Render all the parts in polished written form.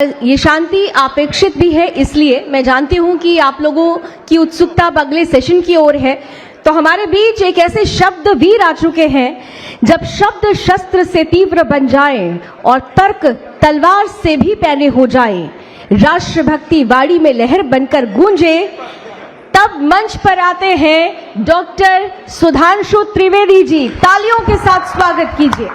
ये शांति अपेक्षित भी है, इसलिए मैं जानती हूं कि आप लोगों की उत्सुकता अब अगले सेशन की ओर है। तो हमारे बीच एक ऐसे शब्द वीर आ चुके हैं, जब शब्द शस्त्र से तीव्र बन जाए और तर्क तलवार से भी पैने हो जाए, राष्ट्रभक्ति वाणी में लहर बनकर गूंजे, तब मंच पर आते हैं डॉक्टर सुधांशु त्रिवेदी जी। तालियों के साथ स्वागत कीजिए।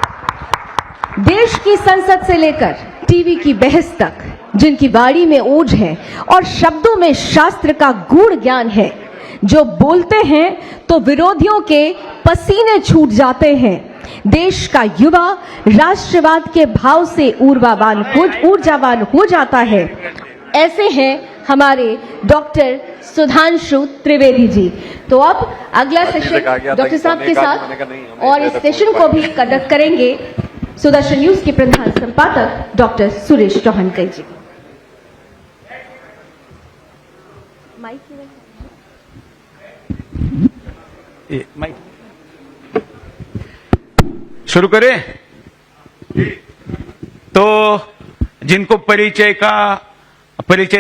देश की संसद से लेकर टीवी की बहस तक जिनकी वाणी में ओज है और शब्दों में शास्त्र का गूढ़ ज्ञान है, जो बोलते हैं तो विरोधियों के पसीने छूट जाते हैं। देश का युवा राष्ट्रवाद के भाव से ऊर्जावान हो जाता है। ऐसे हैं हमारे डॉक्टर सुधांशु त्रिवेदी जी। तो अब अगला सेशन डॉक्टर साहब के साथ और इस सेशन को भी कंडक्ट करेंगे सुदर्शन न्यूज के प्रधान संपादक डॉक्टर सुरेश चौहानकर जी। शुरू करें। तो जिनको परिचय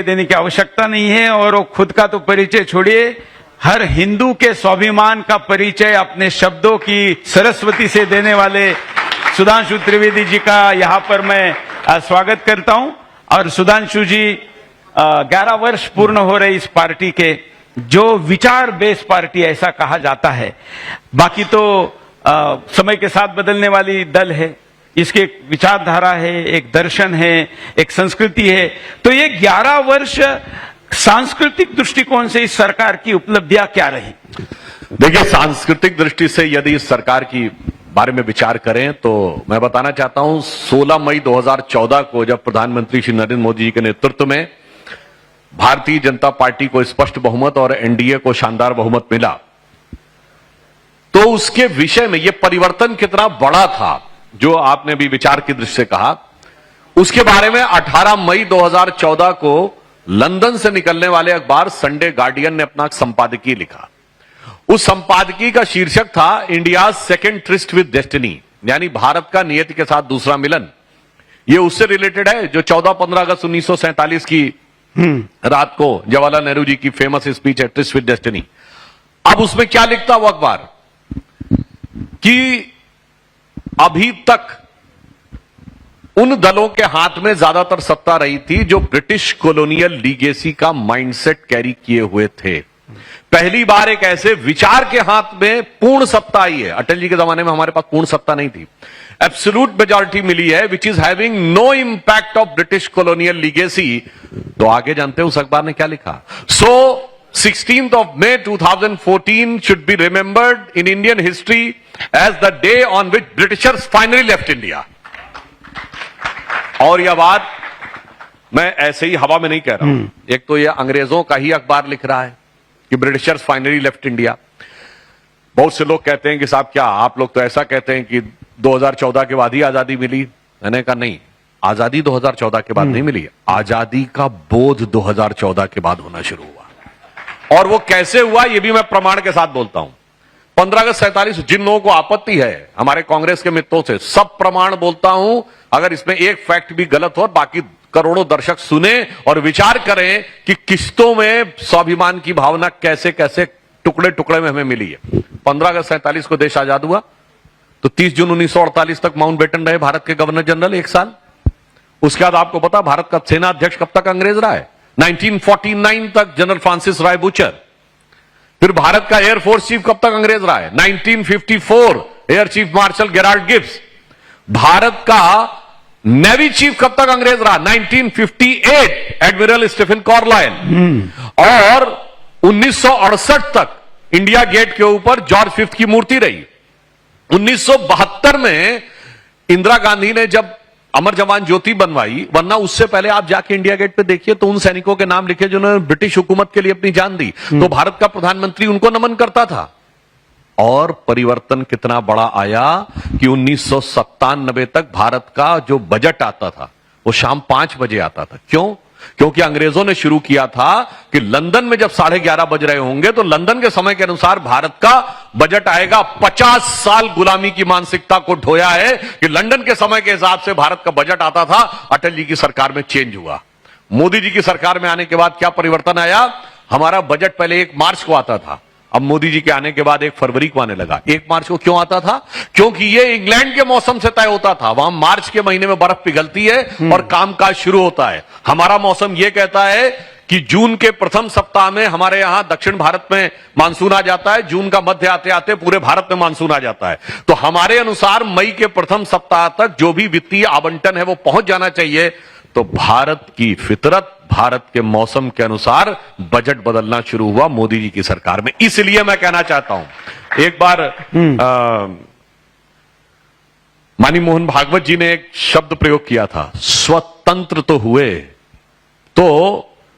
देने की आवश्यकता नहीं है और वो खुद का तो परिचय छोड़िए, हर हिंदू के स्वाभिमान का परिचय अपने शब्दों की सरस्वती से देने वाले सुधांशु त्रिवेदी जी का यहां पर मैं स्वागत करता हूं। और सुधांशु जी 11 वर्ष पूर्ण हो रहे इस पार्टी के, जो विचार बेस पार्टी ऐसा कहा जाता है। बाकी तो समय के साथ बदलने वाली दल है, इसके एक विचारधारा है, एक दर्शन है, एक संस्कृति है। तो ये 11 वर्ष सांस्कृतिक दृष्टिकोण से इस सरकार की उपलब्धियां क्या रही? देखिए, सांस्कृतिक दृष्टि से यदि इस सरकार की बारे में विचार करें तो मैं बताना चाहता हूं, 16 मई 2014 को जब प्रधानमंत्री श्री नरेंद्र मोदी जी के नेतृत्व में भारतीय जनता पार्टी को स्पष्ट बहुमत और एनडीए को शानदार बहुमत मिला, तो उसके विषय में यह परिवर्तन कितना बड़ा था, जो आपने भी विचार की दृष्टि से कहा, उसके बारे में 18 मई 2014 को लंदन से निकलने वाले अखबार संडे गार्डियन ने अपना संपादकीय लिखा। उस संपादकीय का शीर्षक था India second tourist with destiny, यानी भारत का नियति के साथ दूसरा मिलन। यह उससे रिलेटेड है जो 14-15 अगस्त 1947 की रात को जवाहरलाल नेहरू जी की फेमस स्पीच है, ट्रिस्ट विद डेस्टिनी। अब उसमें क्या लिखता वो अखबार कि अभी तक उन दलों के हाथ में ज्यादातर सत्ता रही थी जो ब्रिटिश कॉलोनियल लीगेसी का माइंडसेट कैरी किए हुए थे। पहली बार एक ऐसे विचार के हाथ में पूर्ण सत्ता आई है। अटल जी के जमाने में हमारे पास पूर्ण सत्ता नहीं थी, एब्सोल्यूट मेजॉरिटी मिली है, which is having no impact of British colonial legacy. तो आगे जानते हैं उस अखबार ने क्या लिखा? सो 16th of May 2014 should be remembered in Indian history as the day on which Britishers finally left India. और यह बात मैं ऐसे ही हवा में नहीं कह रहा हूं, एक तो यह अंग्रेजों का ही अखबार लिख रहा है कि ब्रिटिशर्स फाइनली लेफ्ट इंडिया। बहुत से लोग कहते हैं कि साहब क्या आप लोग तो ऐसा कहते हैं कि 2014 के बाद ही आजादी मिली। मैंने कहा नहीं, आजादी 2014 के बाद नहीं मिली, आजादी का बोध 2014 के बाद होना शुरू हुआ। और वो कैसे हुआ ये भी मैं प्रमाण के साथ बोलता हूं। 15 अगस्त 47 जिन लोगों को आपत्ति है हमारे कांग्रेस के मित्रों से, सब प्रमाण बोलता हूं। अगर इसमें एक फैक्ट भी गलत हो, बाकी करोड़ों दर्शक सुने और विचार करें कि किस्तों में स्वाभिमान की भावना कैसे कैसे टुकड़े टुकड़े में हमें मिली है। 15 अगस्त 47 को देश आजाद हुआ तो 30 जून 1948 तक माउंटबेटन रहे भारत के गवर्नर जनरल 1 साल। उसके बाद आपको पता भारत का सेना अध्यक्ष कब तक अंग्रेज रहा है? 1949 तक जनरल फ्रांसिस राय बुचर। फिर भारत का एयरफोर्स चीफ कब तक अंग्रेज रहा है? 1954 air chief marshal Gerald Gibbs. Bharat का नेवी चीफ कब तक अंग्रेज रहा? 1958 एडमिरल स्टीफन कार्लाइल। और 1968 तक इंडिया गेट के ऊपर जॉर्ज फिफ्थ की मूर्ति रही। 1972 में इंदिरा गांधी ने जब अमर जवान ज्योति बनवाई, वरना उससे पहले आप जाके इंडिया गेट पे देखिए तो उन सैनिकों के नाम लिखे जिन्होंने ब्रिटिश हुकूमत के लिए अपनी जान दी। तो भारत का प्रधानमंत्री उनको नमन करता था। और परिवर्तन कितना बड़ा आया कि 1997 तक भारत का जो बजट आता था वो शाम 5 बजे आता था। क्यों? क्योंकि अंग्रेजों ने शुरू किया था कि लंदन में जब 11:30 बज रहे होंगे तो लंदन के समय के अनुसार भारत का बजट आएगा। 50 साल गुलामी की मानसिकता को ढोया है कि लंदन के समय के हिसाब से भारत का बजट आता था। अटल जी की सरकार में चेंज हुआ। मोदी जी की सरकार में आने के बाद क्या परिवर्तन आया? हमारा बजट पहले 1 मार्च को आता था, अब मोदी जी के आने के बाद 1 फरवरी को आने लगा। 1 मार्च को क्यों आता था? क्योंकि ये इंग्लैंड के मौसम से तय होता था। वहां मार्च के महीने में बर्फ पिघलती है और कामकाज शुरू होता है। हमारा मौसम यह कहता है कि जून के प्रथम सप्ताह में हमारे यहां दक्षिण भारत में मानसून आ जाता है। जून का मध्य आते आते पूरे भारत में मानसून आ जाता है। तो हमारे अनुसार मई के प्रथम सप्ताह तक जो भी वित्तीय आवंटन है वो पहुंच जाना चाहिए। तो भारत की फितरत, भारत के मौसम के अनुसार बजट बदलना शुरू हुआ मोदी जी की सरकार में। इसलिए मैं कहना चाहता हूं, एक बार माननीय मोहन भागवत जी ने एक शब्द प्रयोग किया था, स्वतंत्र तो हुए तो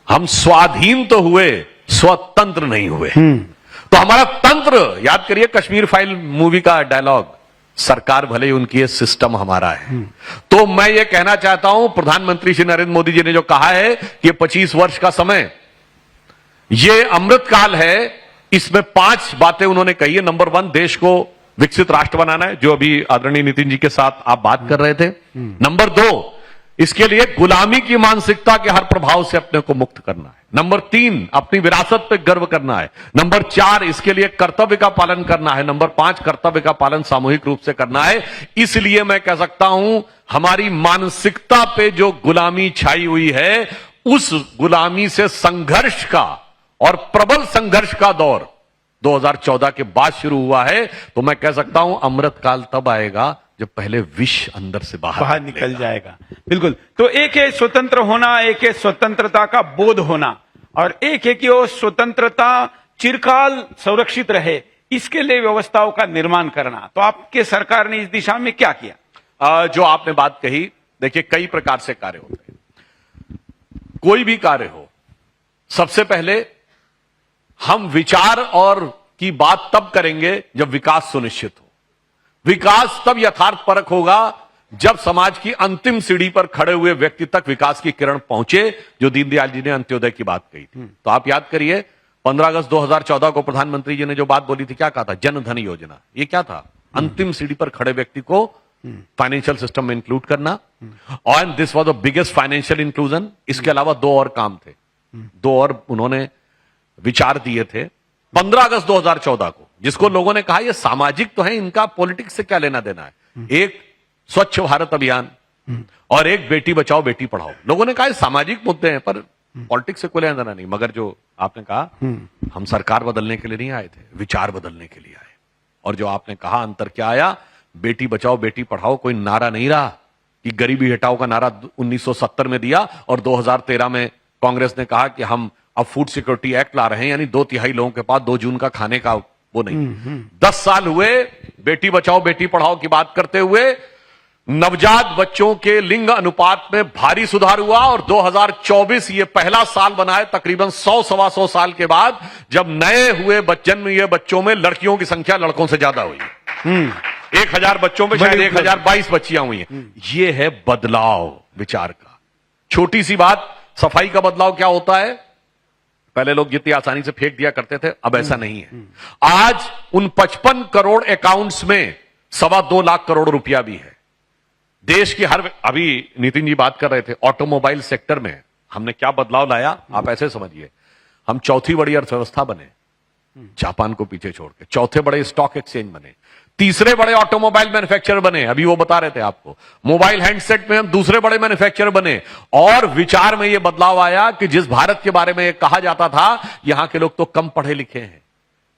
हम स्वाधीन तो हुए, स्वतंत्र नहीं हुए। तो हमारा तंत्र, याद करिए कश्मीर फाइल मूवी का डायलॉग, सरकार भले ही उनकी है, सिस्टम हमारा है। तो मैं ये कहना चाहता हूं, प्रधानमंत्री श्री नरेंद्र मोदी जी ने जो कहा है कि 25 वर्ष का समय ये अमृत काल है, इसमें 5 बातें उन्होंने कही है। नंबर 1, देश को विकसित राष्ट्र बनाना है, जो अभी आदरणीय नितिन जी के साथ आप बात कर रहे थे। नंबर 2, इसके लिए गुलामी की मानसिकता के हर प्रभाव से अपने को मुक्त करना है। नंबर 3, अपनी विरासत पे गर्व करना है। नंबर 4, इसके लिए कर्तव्य का पालन करना है। नंबर 5, कर्तव्य का पालन सामूहिक रूप से करना है। इसलिए मैं कह सकता हूं, हमारी मानसिकता पे जो गुलामी छाई हुई है, उस गुलामी से संघर्ष का और प्रबल संघर्ष का दौर 2014 के बाद शुरू हुआ है। तो मैं कह सकता हूं, अमृत काल तब आएगा जब पहले विष अंदर से बाहर निकल जाएगा। बिल्कुल। तो एक है स्वतंत्र होना, एक है स्वतंत्रता का बोध होना, और एक है कि वो स्वतंत्रता चिरकाल सुरक्षित रहे, इसके लिए व्यवस्थाओं का निर्माण करना। तो आपके सरकार ने इस दिशा में क्या किया? जो आपने बात कही, देखिए कई प्रकार से कार्य होते हैं। कोई भी कार्य हो, सबसे पहले हम विचार और की बात तब करेंगे जब विकास सुनिश्चित हो। विकास तब यथार्थपरक होगा जब समाज की अंतिम सीढ़ी पर खड़े हुए व्यक्ति तक विकास की किरण पहुंचे, जो दीनदयाल जी ने अंत्योदय की बात कही थी। तो आप याद करिए, 15 अगस्त 2014 को प्रधानमंत्री जी ने जो बात बोली थी, क्या कहा था? जन धन योजना। ये क्या था? अंतिम सीढ़ी पर खड़े व्यक्ति को फाइनेंशियल सिस्टम में इंक्लूड करना, और this was the biggest financial inclusion. इसके अलावा 2 और काम थे, 2 और उन्होंने विचार दिए थे 15 अगस्त 2014 को, जिसको लोगों ने कहा ये सामाजिक तो है, इनका पॉलिटिक्स से क्या लेना देना है। एक स्वच्छ भारत अभियान और एक बेटी बचाओ बेटी पढ़ाओ। लोगों ने कहा सामाजिक मुद्दे हैं, पर पॉलिटिक्स से कोई लेना देना नहीं। मगर जो आपने कहा, हम सरकार बदलने के लिए नहीं आए थे, विचार बदलने के लिए आए। और जो आपने कहा अंतर क्या आया, बेटी बचाओ बेटी पढ़ाओ कोई नारा नहीं रहा कि गरीबी हटाओ का नारा 1970 में दिया, और 2013 में कांग्रेस ने कहा कि हम अब फूड सिक्योरिटी एक्ट ला रहे हैं, यानी 2/3 लोगों के पास 2 जून का खाने का वो नहीं। 10 साल हुए बेटी बचाओ बेटी पढ़ाओ की बात करते हुए, नवजात बच्चों के लिंग अनुपात में भारी सुधार हुआ, और 2024 ये पहला साल बना है तकरीबन 100-125 साल के बाद, जब नए हुए जन्म हुए बच्चों में लड़कियों की संख्या लड़कों से ज्यादा हुई। 1000 बच्चों में शायद 1022 बच्चियां हुई हैं। ये है बदलाव विचार का। छोटी सी बात, सफाई का बदलाव क्या होता है? पहले लोग जितनी आसानी से फेंक दिया करते थे, अब ऐसा नहीं है। आज उन 55 करोड़ अकाउंट्स में 2.25 लाख करोड़ रुपया भी है। देश की हर, अभी नितिन जी बात कर रहे थे, ऑटोमोबाइल सेक्टर में हमने क्या बदलाव लाया, आप ऐसे समझिए, हम चौथी बड़ी अर्थव्यवस्था बने, जापान को पीछे छोड़ के, चौथे बड़े स्टॉक एक्सचेंज बने, तीसरे बड़े ऑटोमोबाइल मैन्युफैक्चरर बने, अभी वो बता रहे थे आपको, मोबाइल हैंडसेट में हम दूसरे बड़े मैन्युफैक्चरर बने। और विचार में ये बदलाव आया कि जिस भारत के बारे में कहा जाता था यहां के लोग तो कम पढ़े लिखे हैं,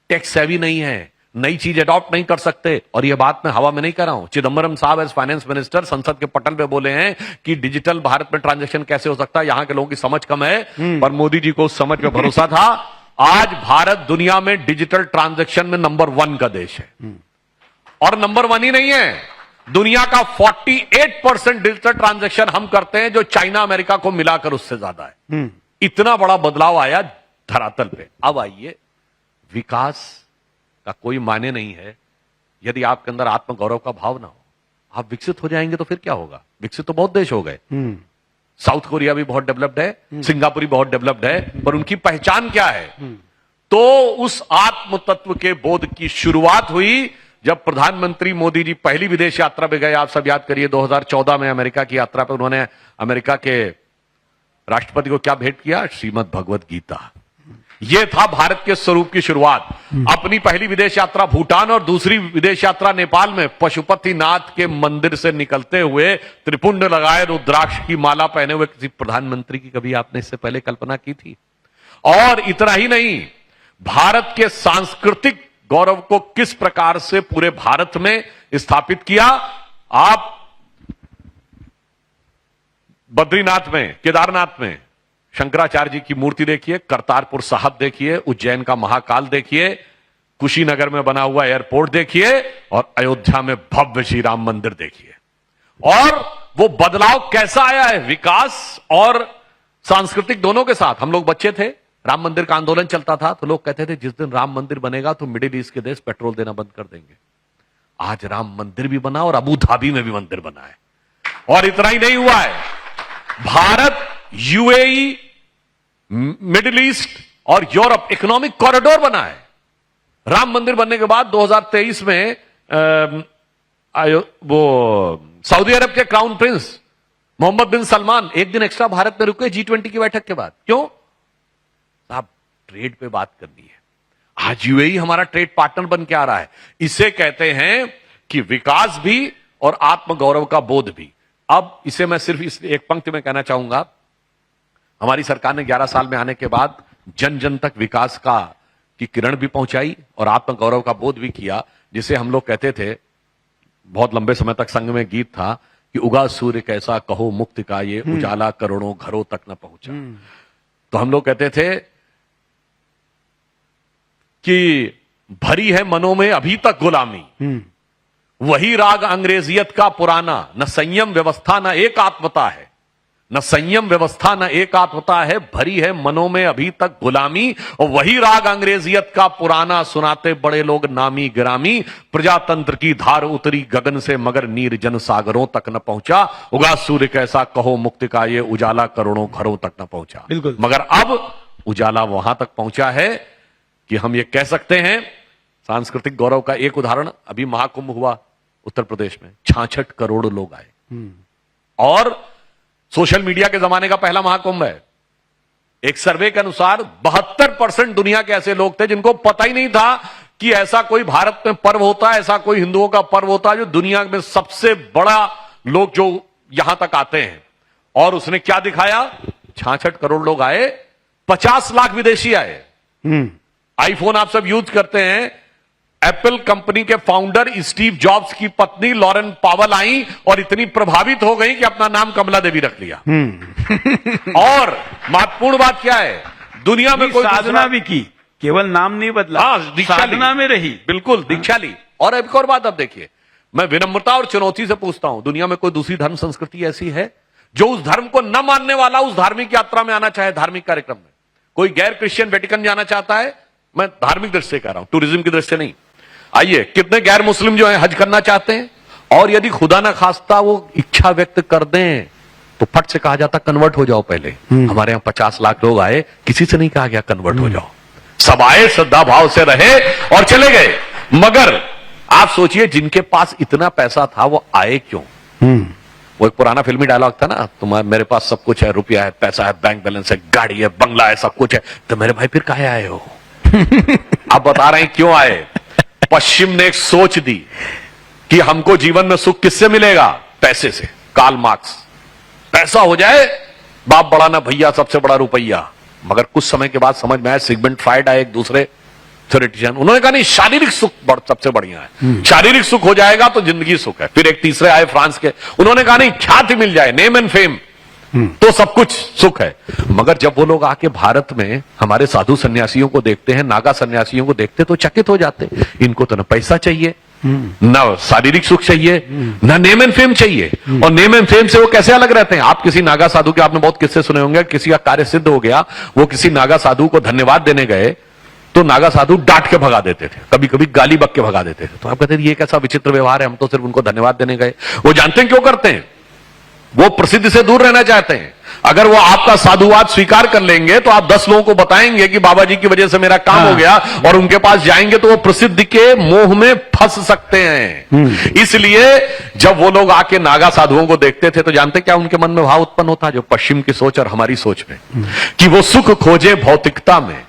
टेक्स सेवी नहीं है, नई चीज अडॉप्ट नहीं कर सकते। और यह बात मैं हवा में नहीं कर रहा हूं, चिदंबरम साहब एज फाइनेंस मिनिस्टर संसद के पटल पे बोले हैं कि डिजिटल भारत में ट्रांजैक्शन कैसे हो सकता है, यहां के लोगों की समझ कम है, पर मोदी जी को उस समझ पे भरोसा था। आज भारत दुनिया में डिजिटल ट्रांजैक्शन में नंबर 1 का देश है, और नंबर 1 ही नहीं है, दुनिया का 48% डिजिटल ट्रांजैक्शन हम करते हैं, जो चाइना अमेरिका को मिलाकर उससे ज्यादा है। इतना बड़ा बदलाव आया धरातल पे। अब आइए, विकास का कोई मायने नहीं है यदि आपके अंदर आत्मगौरव का भाव ना हो। आप विकसित हो जाएंगे तो फिर क्या होगा? विकसित तो बहुत देश हो गए, साउथ कोरिया भी बहुत डेवलप्ड है, सिंगापुर भी बहुत डेवलप्ड है, पर उनकी पहचान क्या है? तो उस आत्म तत्व के बोध की शुरुआत हुई जब प्रधानमंत्री मोदी जी पहली विदेश यात्रा पे गए। आप सब याद करिए 2014 में अमेरिका की यात्रा पे उन्होंने अमेरिका के राष्ट्रपति को क्या भेंट किया? श्रीमद् भगवत गीता। यह था भारत के स्वरूप की शुरुआत। अपनी पहली विदेश यात्रा भूटान और दूसरी विदेश यात्रा नेपाल में पशुपतिनाथ के मंदिर से निकलते हुए त्रिपुंड लगाए रुद्राक्ष की माला पहने हुए किसी प्रधानमंत्री की कभी आपने इससे पहले कल्पना की थी? और इतना ही नहीं, भारत के सांस्कृतिक गौरव को किस प्रकार से पूरे भारत में स्थापित किया। आप बद्रीनाथ में, केदारनाथ में शंकराचार्य जी की मूर्ति देखिए, करतारपुर साहब देखिए, उज्जैन का महाकाल देखिए, कुशीनगर में बना हुआ एयरपोर्ट देखिए, और अयोध्या में भव्य श्री राम मंदिर देखिए। और वो बदलाव कैसा आया है विकास और सांस्कृतिक दोनों के साथ। हम लोग बच्चे थे, राम मंदिर का आंदोलन चलता था, तो लोग कहते थे जिस दिन राम मंदिर बनेगा तो मिडिल ईस्ट के देश पेट्रोल देना बंद कर देंगे। आज राम मंदिर भी बना और अबू धाबी में भी मंदिर बना है। और इतना ही नहीं हुआ है, भारत यूएई, मिडिल ईस्ट और यूरोप इकोनॉमिक कॉरिडोर बना है। राम मंदिर बनने के बाद 2023 में वो सऊदी अरब के क्राउन प्रिंस मोहम्मद बिन सलमान एक दिन एक्स्ट्रा भारत में रुके G20 की बैठक के बाद। क्यों? साहब ट्रेड पे बात करनी है। आज यूएई हमारा ट्रेड पार्टनर बन के आ रहा है। इसे कहते हैं कि विकास भी और आत्मगौरव का बोध भी। अब इसे मैं सिर्फ इस एक पंक्ति में कहना चाहूंगा, हमारी सरकार ने 11 साल में आने के बाद जन जन तक विकास की किरण भी पहुंचाई और आत्मगौरव का बोध भी किया। जिसे हम लोग कहते थे, बहुत लंबे समय तक संघ में गीत था कि उगा सूर्य कैसा कहो मुक्ति का ये उजाला करोड़ों घरों तक न पहुंचा। तो हम लोग कहते थे कि भरी है मनों में अभी तक गुलामी, वही राग अंग्रेजियत का पुराना, न संयम व्यवस्था न एकात्मता है, न संयम व्यवस्था न एकात्मता है, भरी है मनों में अभी तक गुलामी, और वही राग अंग्रेजियत का पुराना, सुनाते बड़े लोग नामी गिरामी, प्रजातंत्र की धार उतरी गगन से मगर नीर जन सागरों तक न पहुंचा, उगा सूर्य कैसा कहो मुक्ति का ये उजाला करोड़ों घरों तक न पहुंचा। बिल्कुल। मगर अब उजाला वहां तक पहुंचा है कि हम ये कह सकते हैं। सांस्कृतिक गौरव का एक उदाहरण, अभी महाकुंभ हुआ उत्तर प्रदेश में, 66 करोड़ लोग आए। और सोशल मीडिया के जमाने का पहला महाकुंभ है। एक सर्वे के अनुसार 72% दुनिया के ऐसे लोग थे जिनको पता ही नहीं था कि ऐसा कोई भारत में पर्व होता है, ऐसा कोई हिंदुओं का पर्व होता है जो दुनिया में सबसे बड़ा लोग जो यहां तक आते हैं। और उसने क्या दिखाया? 66 करोड़ लोग आए, 50 लाख विदेशी आए। आईफोन आप सब यूज करते हैं। एप्पल कंपनी के फाउंडर स्टीव जॉब्स की पत्नी लॉरेन पावल आई और इतनी प्रभावित हो गई कि अपना नाम कमला देवी रख लिया। और महत्वपूर्ण बात क्या है, दुनिया में कोई साधना भी की, केवल नाम नहीं बदला। हाँ, दीक्षा ली। साधना में रही। बिल्कुल, दीक्षा ली। और एक और बात अब देखिए, मैं विनम्रता और चुनौती से पूछता हूं, दुनिया में कोई दूसरी धर्म संस्कृति ऐसी है जो उस धर्म को न मानने वाला उस धार्मिक यात्रा में आना चाहे, धार्मिक कार्यक्रम में? कोई गैर क्रिश्चियन वेटिकन जाना चाहता है? मैं धार्मिक दृष्टि से कह रहा हूं, टूरिज्म की दृष्टि से नहीं। आइए, कितने गैर मुस्लिम जो है हज करना चाहते हैं, और यदि खुदा ना खास्ता वो इच्छा व्यक्त कर दें तो फट से कहा जाता कन्वर्ट हो जाओ। पहले हमारे यहां 50 लाख लोग आए, किसी से नहीं कहा गया कन्वर्ट हो जाओ। सब आए, श्रद्धा भाव से रहे और चले गए। मगर आप सोचिए, जिनके पास इतना पैसा था वो आए क्यों? वो एक पुराना फिल्मी डायलॉग था ना, तुम्हारे मेरे पास सब कुछ है, रुपया है, पैसा है, बैंक बैलेंस है, गाड़ी है, बंगला है, सब कुछ है, तो मेरे भाई फिर काहे आए हो? आप बता रहे हैं क्यों आए। पश्चिम ने एक सोच दी कि हमको जीवन में सुख किससे मिलेगा? पैसे से। कार्ल मार्क्स, पैसा हो जाए बाप बड़ा ना भैया, सबसे बड़ा रुपया। मगर कुछ समय के बाद समझ में आया, सिगमंड फ्राइड आए, एक दूसरे थ्योरेटिशियन, उन्होंने कहा नहीं, शारीरिक सुख सबसे बढ़िया है, शारीरिक सुख हो जाएगा तो जिंदगी सुख है। फिर एक तीसरे आए फ्रांस के, उन्होंने कहा नहीं, ख्याति मिल जाए, नेम एंड फेम, तो सब कुछ सुख है। मगर जब वो लोग आके भारत में हमारे साधु सन्यासियों को देखते हैं, नागा सन्यासियों को देखते, तो चकित हो जाते। इनको तो न पैसा चाहिए, न शारीरिक सुख चाहिए, न नेम एंड फेम चाहिए। और नेम एंड फेम से वो कैसे अलग रहते हैं? आप किसी नागा साधु के, आपने बहुत किस्से सुने होंगे, किसी का कार्य सिद्ध हो गया, वो किसी नागा साधु को धन्यवाद देने गए तो नागा साधु डांट के भगा देते थे, कभी कभी गाली बक के भगा देते थे। तो आप कहते थे ये कैसा विचित्र व्यवहार है, हम तो सिर्फ उनको धन्यवाद देने गए। वो जानते हैं क्यों करते हैं? वो प्रसिद्धि से दूर रहना चाहते हैं। अगर वो आपका साधुवाद स्वीकार कर लेंगे तो आप 10 लोगों को बताएंगे कि बाबा जी की वजह से मेरा काम हो गया, और उनके पास जाएंगे तो वो प्रसिद्धि के मोह में फंस सकते हैं। इसलिए जब वो लोग आके नागा साधुओं को देखते थे तो जानते क्या उनके मन में भाव उत्पन्न होता, जो पश्चिम की सोच और हमारी सोच में, कि वो सुख खोजे भौतिकता में,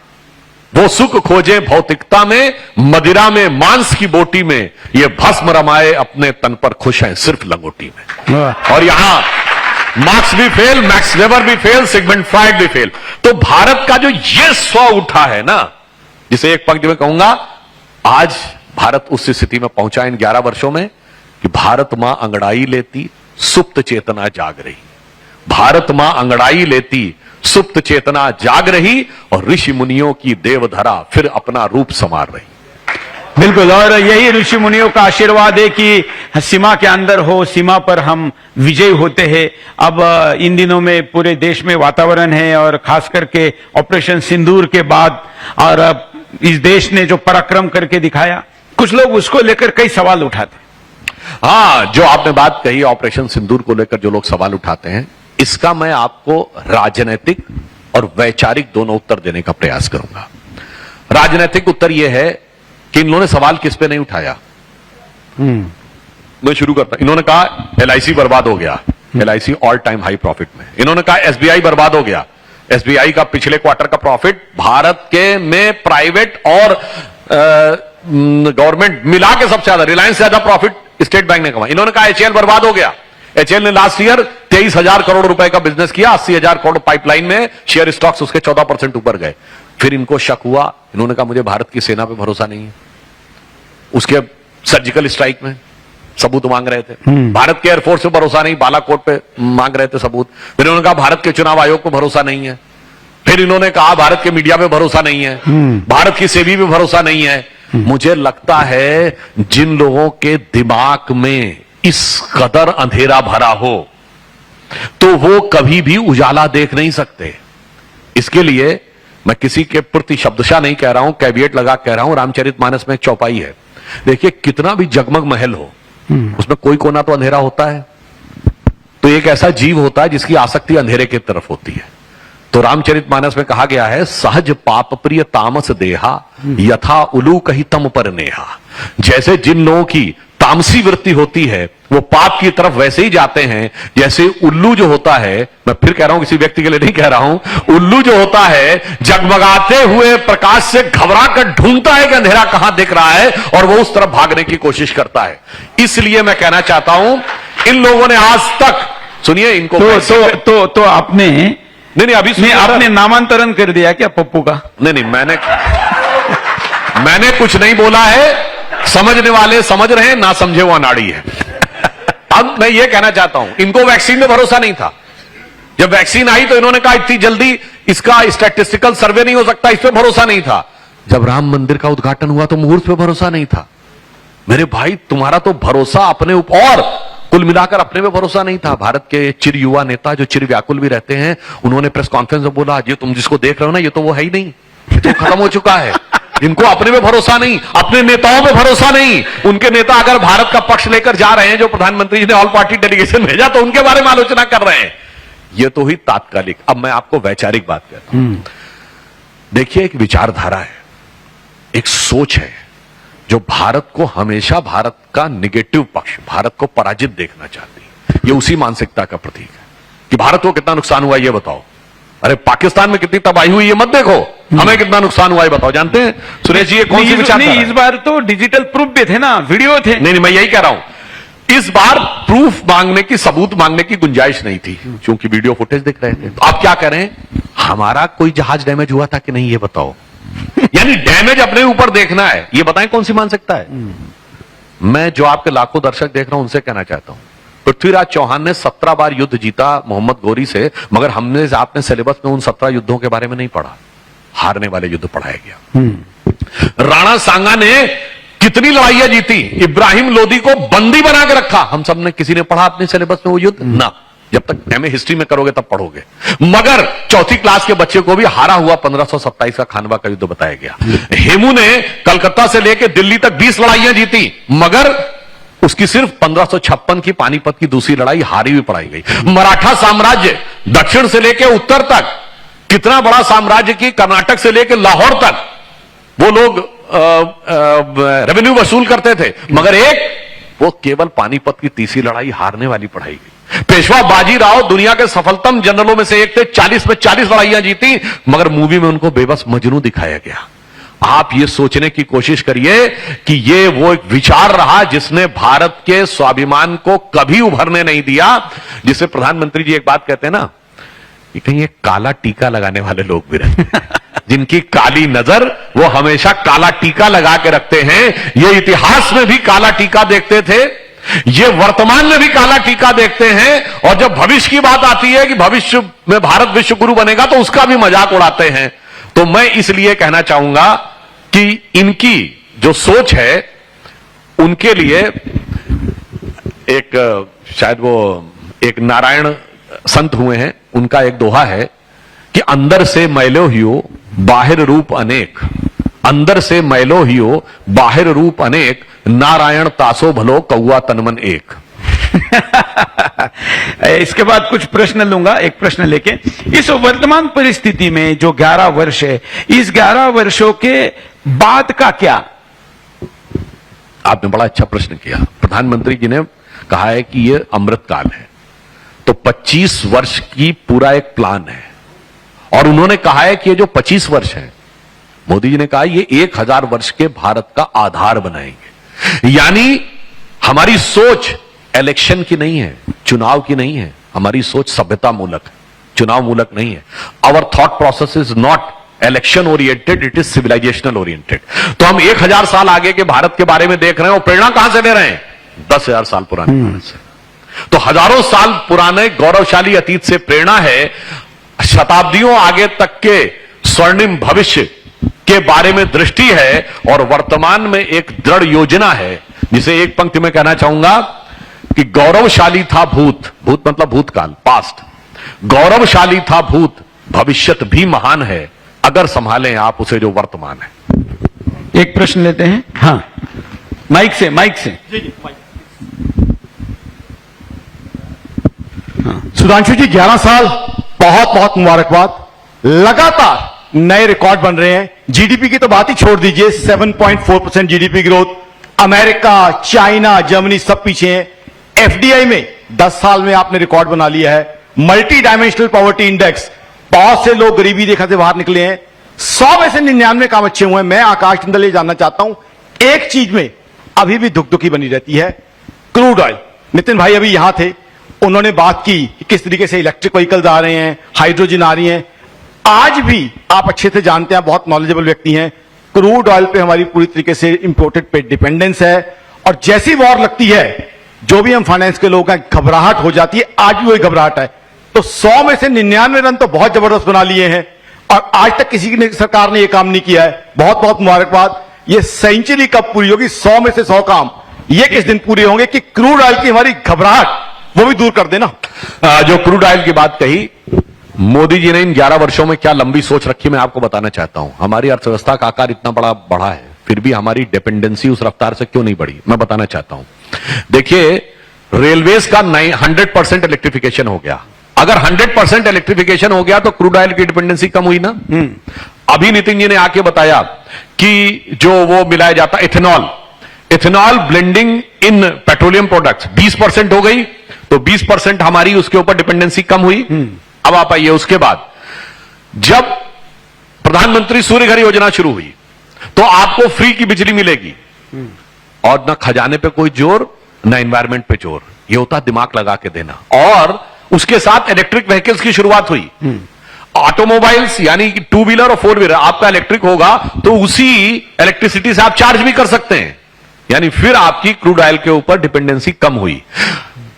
वो सुख खोजे भौतिकता में, मदिरा में, मांस की बोटी में, ये भस्म रमाए अपने तन पर खुश हैं सिर्फ लंगोटी में। और यहां मार्क्स भी फेल, मैक्स वेबर भी फेल, सिगमंड फ्राइड भी फेल। तो भारत का जो ये स्व उठा है ना, जिसे एक पंक्ति में कहूंगा, आज भारत उस स्थिति में पहुंचा इन 11 वर्षों में कि भारत मां अंगड़ाई लेती, सुप्त चेतना जाग रही। भारत मां अंगड़ाई लेती, सुप्त चेतना जाग रही, और ऋषि मुनियों की देवधरा फिर अपना रूप संवार रही। बिल्कुल, और यही ऋषि मुनियों का आशीर्वाद है कि सीमा के अंदर हो, सीमा पर हम विजयी होते हैं। अब इन दिनों में पूरे देश में वातावरण है, और खास करके ऑपरेशन सिंदूर के बाद, और अब इस देश ने जो पराक्रम करके दिखाया, कुछ लोग उसको लेकर कई सवाल उठाते हैं। हां, जो आपने बात कही ऑपरेशन सिंदूर को लेकर जो लोग सवाल उठाते हैं, इसका मैं आपको राजनीतिक और वैचारिक दोनों उत्तर देने का प्रयास करूंगा। राजनीतिक उत्तर यह है कि इन लोगों ने सवाल किस पे नहीं उठाया। मैं शुरू करता हूं। इन्होंने कहा एलआईसी बर्बाद हो गया, LIC all time high profit में। इन्होंने कहा एसबीआई बर्बाद हो गया, एसबीआई का पिछले क्वार्टर का प्रॉफिट भारत के में प्राइवेट और गवर्नमेंट मिला के सबसे ज्यादा, रिलायंस से ज्यादा प्रॉफिट स्टेट बैंक ने कमाया। इन्होंने कहा एचएएल बर्बाद हो गया, एचएएल ने लास्ट ईयर 23,000 करोड़ रुपए का बिजनेस किया, 80,000 करोड़ पाइपलाइन में, शेयर स्टॉक्स उसके 14% ऊपर गए। फिर इनको शक हुआ, इन्होंने कहा मुझे भारत की सेना पे भरोसा नहीं है। उसके सर्जिकल स्ट्राइक में सबूत मांग रहे थे। भारत के एयरफोर्स पे भरोसा नहीं, बालाकोट पे मांग रहे थे सबूत। फिर इन्होंने कहा भारत के चुनाव आयोग पे भरोसा नहीं है। फिर इन्होंने कहा भारत के मीडिया पे भरोसा नहीं है, भारत की सेबी पे भरोसा नहीं है। मुझे लगता है जिन लोगों के दिमाग में इस कदर अंधेरा भरा हो तो वो कभी भी उजाला देख नहीं सकते। इसके लिए मैं किसी के प्रति शब्दशः नहीं कह रहा हूं, कैविएट लगा कह रहा हूं। रामचरितमानस में एक चौपाई है, देखिए कितना भी जगमग महल हो, उसमें कोई कोना तो अंधेरा होता है। तो एक ऐसा जीव होता है जिसकी आसक्ति अंधेरे की तरफ होती है। तो रामचरितमानस में कहा गया है, सहज पाप प्रिय तामस देहा, यथा उलू कही तम पर नेहा। जैसे जिन लोगों की तामसी वृत्ति होती है वो पाप की तरफ वैसे ही जाते हैं जैसे उल्लू जो होता है, मैं फिर कह रहा हूं, किसी व्यक्ति के लिए नहीं कह रहा हूं, उल्लू जो होता है जगमगाते हुए प्रकाश से घबरा कर ढूंढता है कि अंधेरा कहां दिख रहा है, और वो उस तरफ भागने की कोशिश करता है। इसलिए मैं कहना चाहता हूं, इन लोगों ने आज तक, सुनिए इनको तो आपने नहीं अभी नहीं, आपने नामांतरण कर दिया क्या पप्पू का? नहीं, मैंने कुछ नहीं बोला है। समझने वाले समझ रहे हैं, ना समझे वो अनाड़ी है। अब मैं ये कहना चाहता हूं, इनको वैक्सीन में भरोसा नहीं था। जब वैक्सीन आई तो इन्होंने कहा इतनी जल्दी इसका स्टैटिस्टिकल सर्वे नहीं हो सकता, इस पर भरोसा नहीं था। जब राम मंदिर का उद्घाटन हुआ तो मुहूर्त पे भरोसा नहीं था। मेरे भाई, तुम्हारा तो भरोसा अपने ऊपर, और कुल मिलाकर अपने में भरोसा नहीं था। भारत के चिर युवा नेता जो चिर व्याकुल भी रहते हैं, उन्होंने प्रेस कॉन्फ्रेंस में बोला, ये तुम जिसको देख रहे हो ना, ये तो वो है ही नहीं, ये तो खत्म हो चुका है। जिनको अपने में भरोसा नहीं, अपने नेताओं में भरोसा नहीं, उनके नेता अगर भारत का पक्ष लेकर जा रहे हैं, जो प्रधानमंत्री जी ने ऑल पार्टी डेलीगेशन भेजा, तो उनके बारे में आलोचना कर रहे हैं। ये तो हुई तात्कालिक। अब मैं आपको वैचारिक बात कहता हूं। देखिए, एक विचारधारा है, एक सोच है, जो भारत को हमेशा भारत का निगेटिव पक्ष, भारत को पराजित देखना चाहती है। ये उसी मानसिकता का प्रतीक है कि भारत को कितना नुकसान हुआ ये बताओ। अरे पाकिस्तान में कितनी तबाही हुई ये मत देखो, हमें कितना नुकसान हुआ ये बताओ। जानते हैं सुरेश जी ये कौन सी विचारधारा है? इस बार तो डिजिटल प्रूफ भी थे ना, वीडियो थे। नहीं, मैं यही कह रहा हूं, इस बार प्रूफ मांगने की, सबूत मांगने की गुंजाइश नहीं थी, क्योंकि वीडियो फुटेज दिख रहे थे। तो आप क्या करें, हमारा कोई जहाज डैमेज हुआ था कि नहीं ये बताओ। यानी डैमेज अपने ऊपर देखना है, ये बताएं कौन सी मानसिकता है। मैं जो आपके लाखों दर्शक देख रहा हूं उनसे कहना चाहता हूं, पृथ्वीराज चौहान ने 17 बार युद्ध जीता मोहम्मद गोरी से, मगर आपने सिलेबस में उन 17 युद्धों के बारे में नहीं पढ़ा। हारने वाले युद्ध पढ़ाया गया। राणा सांगा ने कितनी लड़ाइयां जीती, इब्राहिम लोदी को बंदी बना के रखा, हम सब ने, किसी ने पढ़ा अपने सिलेबस में वो युद्ध? ना, जब तक एमए हिस्ट्री में करोगे तब पढ़ोगे। मगर चौथी क्लास के बच्चे को भी हारा हुआ 1527 का खानवा का युद्ध बताया गया। हेमू ने कलकत्ता से लेकर दिल्ली तक 20 लड़ाइयां जीती, मगर उसकी सिर्फ 1556 की पानीपत की दूसरी लड़ाई हारी हुई पढ़ाई गई। मराठा साम्राज्य दक्षिण से लेकर उत्तर तक, कितना बड़ा साम्राज्य की कर्नाटक से लेकर लाहौर तक वो लोग रेवेन्यू वसूल करते थे, मगर वो केवल पानीपत की तीसरी लड़ाई हारने वाली पढ़ाई गई। पेशवा बाजीराव दुनिया के सफलतम जनरलों में से एक थे, 40 में 40 लड़ाइयां जीती, मगर मूवी में उनको बेबस मजनू दिखाया गया। आप ये सोचने की कोशिश करिए कि ये वो एक विचार रहा जिसने भारत के स्वाभिमान को कभी उभरने नहीं दिया। जिसे प्रधानमंत्री जी एक बात कहते हैं ना कि कहीं एक काला टीका लगाने वाले लोग भी रहते हैं जिनकी काली नजर, वो हमेशा काला टीका लगा के रखते हैं। ये इतिहास में भी काला टीका देखते थे, ये वर्तमान में भी काला टीका देखते हैं, और जब भविष्य की बात आती है कि भविष्य में भारत विश्व गुरु बनेगा तो उसका भी मजाक उड़ाते हैं। तो मैं इसलिए कहना चाहूंगा कि इनकी जो सोच है उनके लिए एक, शायद वो एक नारायण संत हुए हैं, उनका एक दोहा है कि अंदर से मैलो हियो बाहिर रूप अनेक, अंदर से मैलो हियो बाहिर रूप अनेक, नारायण तासो भलो कौआ तनमन एक। इसके बाद कुछ प्रश्न लूंगा, एक प्रश्न लेके। इस वर्तमान परिस्थिति में जो 11 वर्ष है, इस 11 वर्षों के बाद का क्या? आपने बड़ा अच्छा प्रश्न किया। प्रधानमंत्री जी ने कहा है कि ये अमृतकाल है, तो 25 वर्ष की पूरा एक प्लान है, और उन्होंने कहा है कि ये जो 25 वर्ष है, मोदी जी ने कहा ये 1000 वर्ष के भारत का आधार बनाएंगे। यानी हमारी सोच इलेक्शन की नहीं है, चुनाव की नहीं है, हमारी सोच सभ्यता मूलक है, चुनाव मूलक नहीं है। Our thought process is not election oriented, it is civilisational oriented. तो हम 1000 साल आगे के भारत के बारे में देख रहे हैं, और प्रेरणा कहां से ले रहे हैं? 10,000 साल पुराने भारत से। तो हजारों साल पुराने गौरवशाली अतीत से प्रेरणा है, शताब्दियों आगे तक के स्वर्णिम भविष्य के बारे में दृष्टि है, और वर्तमान में एक दृढ़ योजना है, जिसे एक पंक्ति में कहना चाहूंगा कि गौरवशाली था भूत, भूत मतलब भूतकाल, पास्ट, गौरवशाली था भूत, भविष्यत भी महान है, अगर संभालें आप उसे जो वर्तमान है। एक प्रश्न लेते हैं। हाँ, माइक से, माइक से। सुधांशु जी, 11 साल बहुत बहुत मुबारकबाद। लगातार नए रिकॉर्ड बन रहे हैं। जीडीपी की तो बात ही छोड़ दीजिए, 7.4% GDP growth. America, China, Germany सब पीछे हैं। एफडीआई में 10 साल में आपने रिकॉर्ड बना लिया है। मल्टी डायमेंशनल पॉवर्टी इंडेक्स, बहुत से लोग गरीबी रेखा से बाहर निकले हैं। 100 में से 99 काम अच्छे हुए हैं। मैं आकाश टंडन ये जानना चाहता हूं, एक चीज में अभी भी दुखी बनी रहती है, क्रूड ऑयल। नितिन भाई अभी यहां थे, उन्होंने बात की कि किस तरीके से इलेक्ट्रिक व्हीकल्स आ रहे हैं, हाइड्रोजन आ रही हैं। आज भी आप अच्छे से जानते हैं, बहुत नॉलेजेबल व्यक्ति हैं, क्रूड ऑयल पे हमारी पूरी तरीके से इंपोर्टेड पे डिपेंडेंस है, और जैसी वॉर लगती है, जो भी हम फाइनेंस के लोग हैं, घबराहट हो जाती है। आज भी वही घबराहट है। तो 100 में से 99 रन तो बहुत जबरदस्त बना लिए हैं, और आज तक किसी की सरकार ने यह काम नहीं किया है। बहुत बहुत मुबारकबाद। ये सेंचुरी कब पूरी होगी? 100 में से 100 काम ये किस दिन पूरे होंगे कि क्रूड ऑयल की हमारी घबराहट वो भी दूर कर देना। जो क्रूड ऑयल की बात कही, मोदी जी ने इन 11 वर्षों में क्या लंबी सोच रखी, मैं आपको बताना चाहता हूं। हमारी अर्थव्यवस्था का आकार इतना बड़ा बढ़ा है, फिर भी हमारी डिपेंडेंसी उस रफ्तार से क्यों नहीं बढ़ी, मैं बताना चाहता हूं। देखिए, रेलवेज का 100% इलेक्ट्रिफिकेशन हो गया। अगर 100% इलेक्ट्रिफिकेशन हो गया तो क्रूड ऑयल की डिपेंडेंसी कम हुई ना। अभी नितिन जी ने आके बताया कि जो वो मिलाया जाता ethanol, ethanol blending in petroleum products 20% हो गई, तो 20% हमारी उसके ऊपर डिपेंडेंसी कम हुई। अब आप आइए, उसके बाद जब प्रधानमंत्री सूर्य घर योजना शुरू हुई तो आपको फ्री की बिजली मिलेगी, और ना खजाने पे कोई जोर, ना एनवायरमेंट पे जोर, ये होता दिमाग लगा के देना। और उसके साथ इलेक्ट्रिक व्हीकल्स की शुरुआत हुई। ऑटोमोबाइल्स यानी कि 2 व्हीलर और 4 व्हीलर आपका इलेक्ट्रिक होगा, तो उसी इलेक्ट्रिसिटी से आप चार्ज भी कर सकते हैं, यानी फिर आपकी क्रूड ऑयल के ऊपर डिपेंडेंसी कम हुई।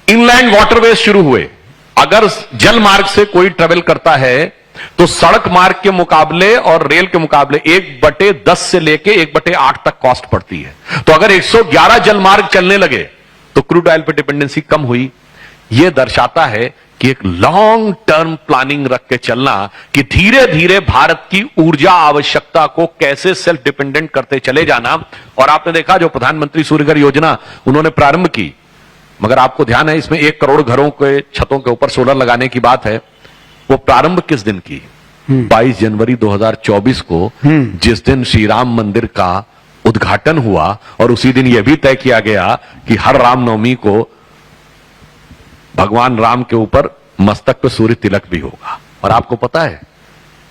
इनलैंड वाटरवेज शुरू हुए। अगर जल मार्ग से कोई ट्रेवल करता है तो सड़क मार्ग के मुकाबले और रेल के मुकाबले 1/10 से लेके 1/8 तक कॉस्ट पड़ती है। तो अगर 111 जल मार्ग चलने लगे तो क्रूड ऑयल पर डिपेंडेंसी कम हुई। यह दर्शाता है कि एक लॉन्ग टर्म प्लानिंग रख के चलना कि धीरे धीरे भारत की ऊर्जा आवश्यकता को कैसे सेल्फ डिपेंडेंट करते चले जाना। और आपने देखा जो प्रधानमंत्री सूर्यघर योजना उन्होंने प्रारंभ की, मगर आपको ध्यान है इसमें 1 करोड़ घरों के छतों के ऊपर सोलर लगाने की बात है। वो प्रारंभ किस दिन की? 22 जनवरी 2024 को, जिस दिन श्री राम मंदिर का उद्घाटन हुआ और उसी दिन यह भी तय किया गया कि हर रामनवमी को भगवान राम के ऊपर मस्तक पर सूर्य तिलक भी होगा। और आपको पता है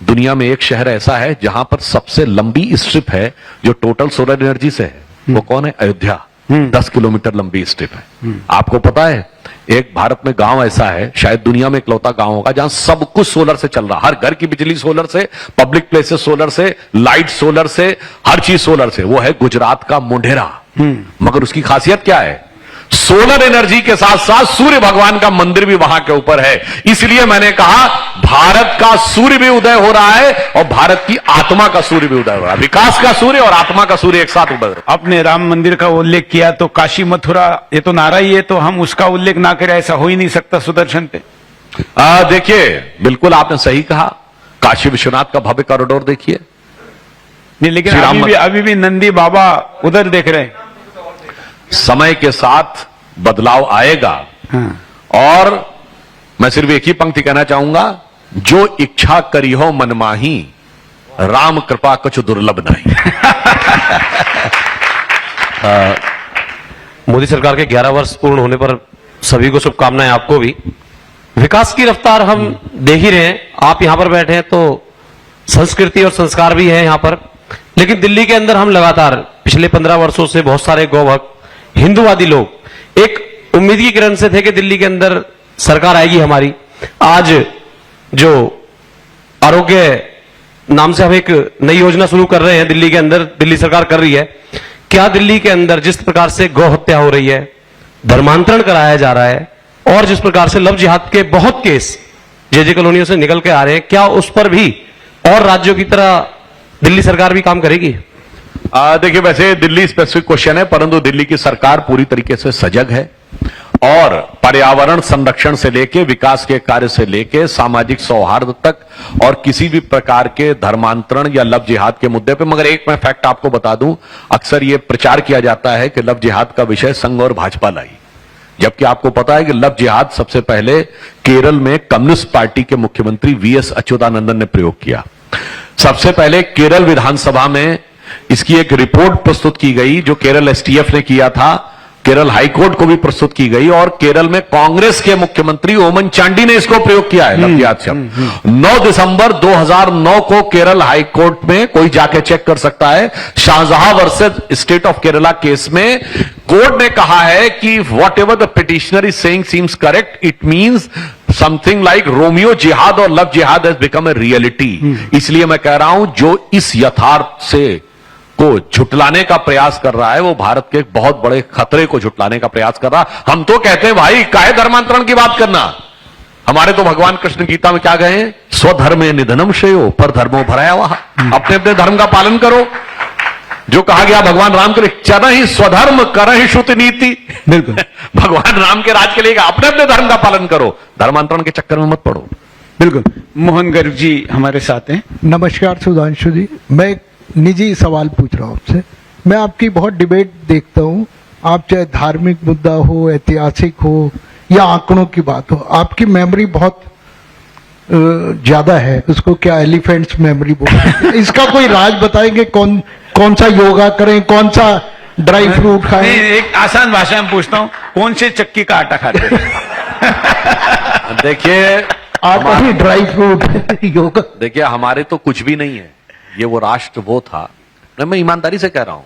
दुनिया में एक शहर ऐसा है जहां पर सबसे लंबी स्ट्रिप है जो टोटल सोलर एनर्जी से है, वो कौन है? अयोध्या। 10 किलोमीटर लंबी स्ट्रिप है। आपको पता है एक भारत में गांव ऐसा है, शायद दुनिया में इकलौता गांव होगा जहां सब कुछ सोलर से चल रहा, हर घर की बिजली सोलर से, पब्लिक प्लेसेस सोलर से, लाइट सोलर से, हर चीज सोलर से। वो है गुजरात का मोढेरा। मगर उसकी खासियत क्या है? सोलर एनर्जी के साथ साथ सूर्य भगवान का मंदिर भी वहां के ऊपर है। इसलिए मैंने कहा भारत का सूर्य भी उदय हो रहा है और भारत की आत्मा का सूर्य भी उदय हो रहा है। विकास का सूर्य और आत्मा का सूर्य एक साथ उदय हो रहा है। आपने राम मंदिर का उल्लेख किया तो काशी मथुरा ये तो नारा ही है, तो हम उसका उल्लेख ना करें ऐसा हो ही नहीं सकता सुदर्शन पे। देखिए बिल्कुल आपने सही कहा, काशी विश्वनाथ का भव्य कॉरिडोर देखिए। नहीं लेकिन श्री राम अभी भी नंदी बाबा उधर देख रहे हैं। समय के साथ बदलाव आएगा। और मैं सिर्फ एक ही पंक्ति कहना चाहूंगा, जो इच्छा करी हो मनमाही, राम कृपा कुछ दुर्लभ नहीं। मोदी सरकार के 11 वर्ष पूर्ण होने पर सभी को शुभकामनाएं, आपको भी। विकास की रफ्तार हम देख ही रहे हैं। आप यहां पर बैठे हैं तो संस्कृति और संस्कार भी है यहां पर, लेकिन दिल्ली के अंदर हम लगातार पिछले 15 वर्षों से बहुत सारे गौभक्त हिंदूवादी लोग एक उम्मीद की किरण से थे कि दिल्ली के अंदर सरकार आएगी हमारी। आज जो आरोग्य नाम से हम एक नई योजना शुरू कर रहे हैं दिल्ली के अंदर, दिल्ली सरकार कर रही है। क्या दिल्ली के अंदर जिस प्रकार से गौ हत्या हो रही है, धर्मांतरण कराया जा रहा है और जिस प्रकार से लव जिहाद के बहुत केस जे कॉलोनियों से निकल के आ रहे हैं, क्या उस पर भी और राज्यों की तरह दिल्ली सरकार भी काम करेगी? देखिए वैसे दिल्ली स्पेसिफिक क्वेश्चन है, परंतु दिल्ली की सरकार पूरी तरीके से सजग है और पर्यावरण संरक्षण से लेके विकास के कार्य से लेके सामाजिक सौहार्द तक और किसी भी प्रकार के धर्मांतरण या लव जिहाद के मुद्दे पे। मगर एक मैं फैक्ट आपको बता दूं, अक्सर ये प्रचार किया जाता है कि लव जिहाद का विषय संघ और भाजपा लाई, जबकि आपको पता है कि लव जिहाद सबसे पहले केरल में कम्युनिस्ट पार्टी के मुख्यमंत्री वीएस अच्युतानंदन ने प्रयोग किया। सबसे पहले केरल विधानसभा में इसकी एक रिपोर्ट प्रस्तुत की गई जो केरल एसटीएफ ने किया था, केरल हाईकोर्ट को भी प्रस्तुत की गई और केरल में कांग्रेस के मुख्यमंत्री ओमन चांडी ने इसको प्रयोग किया है लव जिहाद शब्द। 9 दिसंबर 2009 को केरल हाईकोर्ट में कोई जाके चेक कर सकता है, Shahjahan versus state of Kerala case में कोर्ट ने कहा है कि whatever the petitioner is saying seems correct, it means something like Romeo जिहाद और लव जिहाद हैज बिकम ए रियलिटी। इसलिए मैं कह रहा हूं जो इस यथार्थ से को झुटलाने का प्रयास कर रहा है वो भारत के एक बहुत बड़े खतरे को झुटलाने का प्रयास कर रहा है। हम तो कहते हैं भाई काहे धर्मांतरण की बात करना, हमारे तो भगवान कृष्ण गीता में क्या कहे हैं, स्वधर्मे निधनम श्रेयो पर धर्मो भराया वह, अपने अपने धर्म का पालन करो। जो कहा गया भगवान राम के लिए, चर ही स्वधर्म कर ही श्रुति नीति। बिल्कुल भगवान राम के राज के लिए अपने अपने धर्म का पालन करो, धर्मांतरण के चक्कर में मत पड़ो। बिल्कुल। मोहन गर्ग जी हमारे साथ हैं। नमस्कार सुधांशु जी, मैं एक निजी सवाल पूछ रहा हूं आपसे। मैं आपकी बहुत डिबेट देखता हूं, आप चाहे धार्मिक मुद्दा हो, ऐतिहासिक हो या आंकड़ों की बात हो, आपकी मेमोरी बहुत ज्यादा है। उसको क्या एलिफेंट्स मेमोरी बोलते हैं। इसका कोई राज बताएंगे, कौन सा योगा करें, कौन सा ड्राई फ्रूट खाएं? एक आसान भाषा में पूछता हूं, कौन से चक्की का आटा खाते हैं? देखिए आटा ही ड्राई फ्रूट योगा। देखिए हमारे तो कुछ भी नहीं है, ये वो राष्ट्र वो था। मैं ईमानदारी से कह रहा हूं,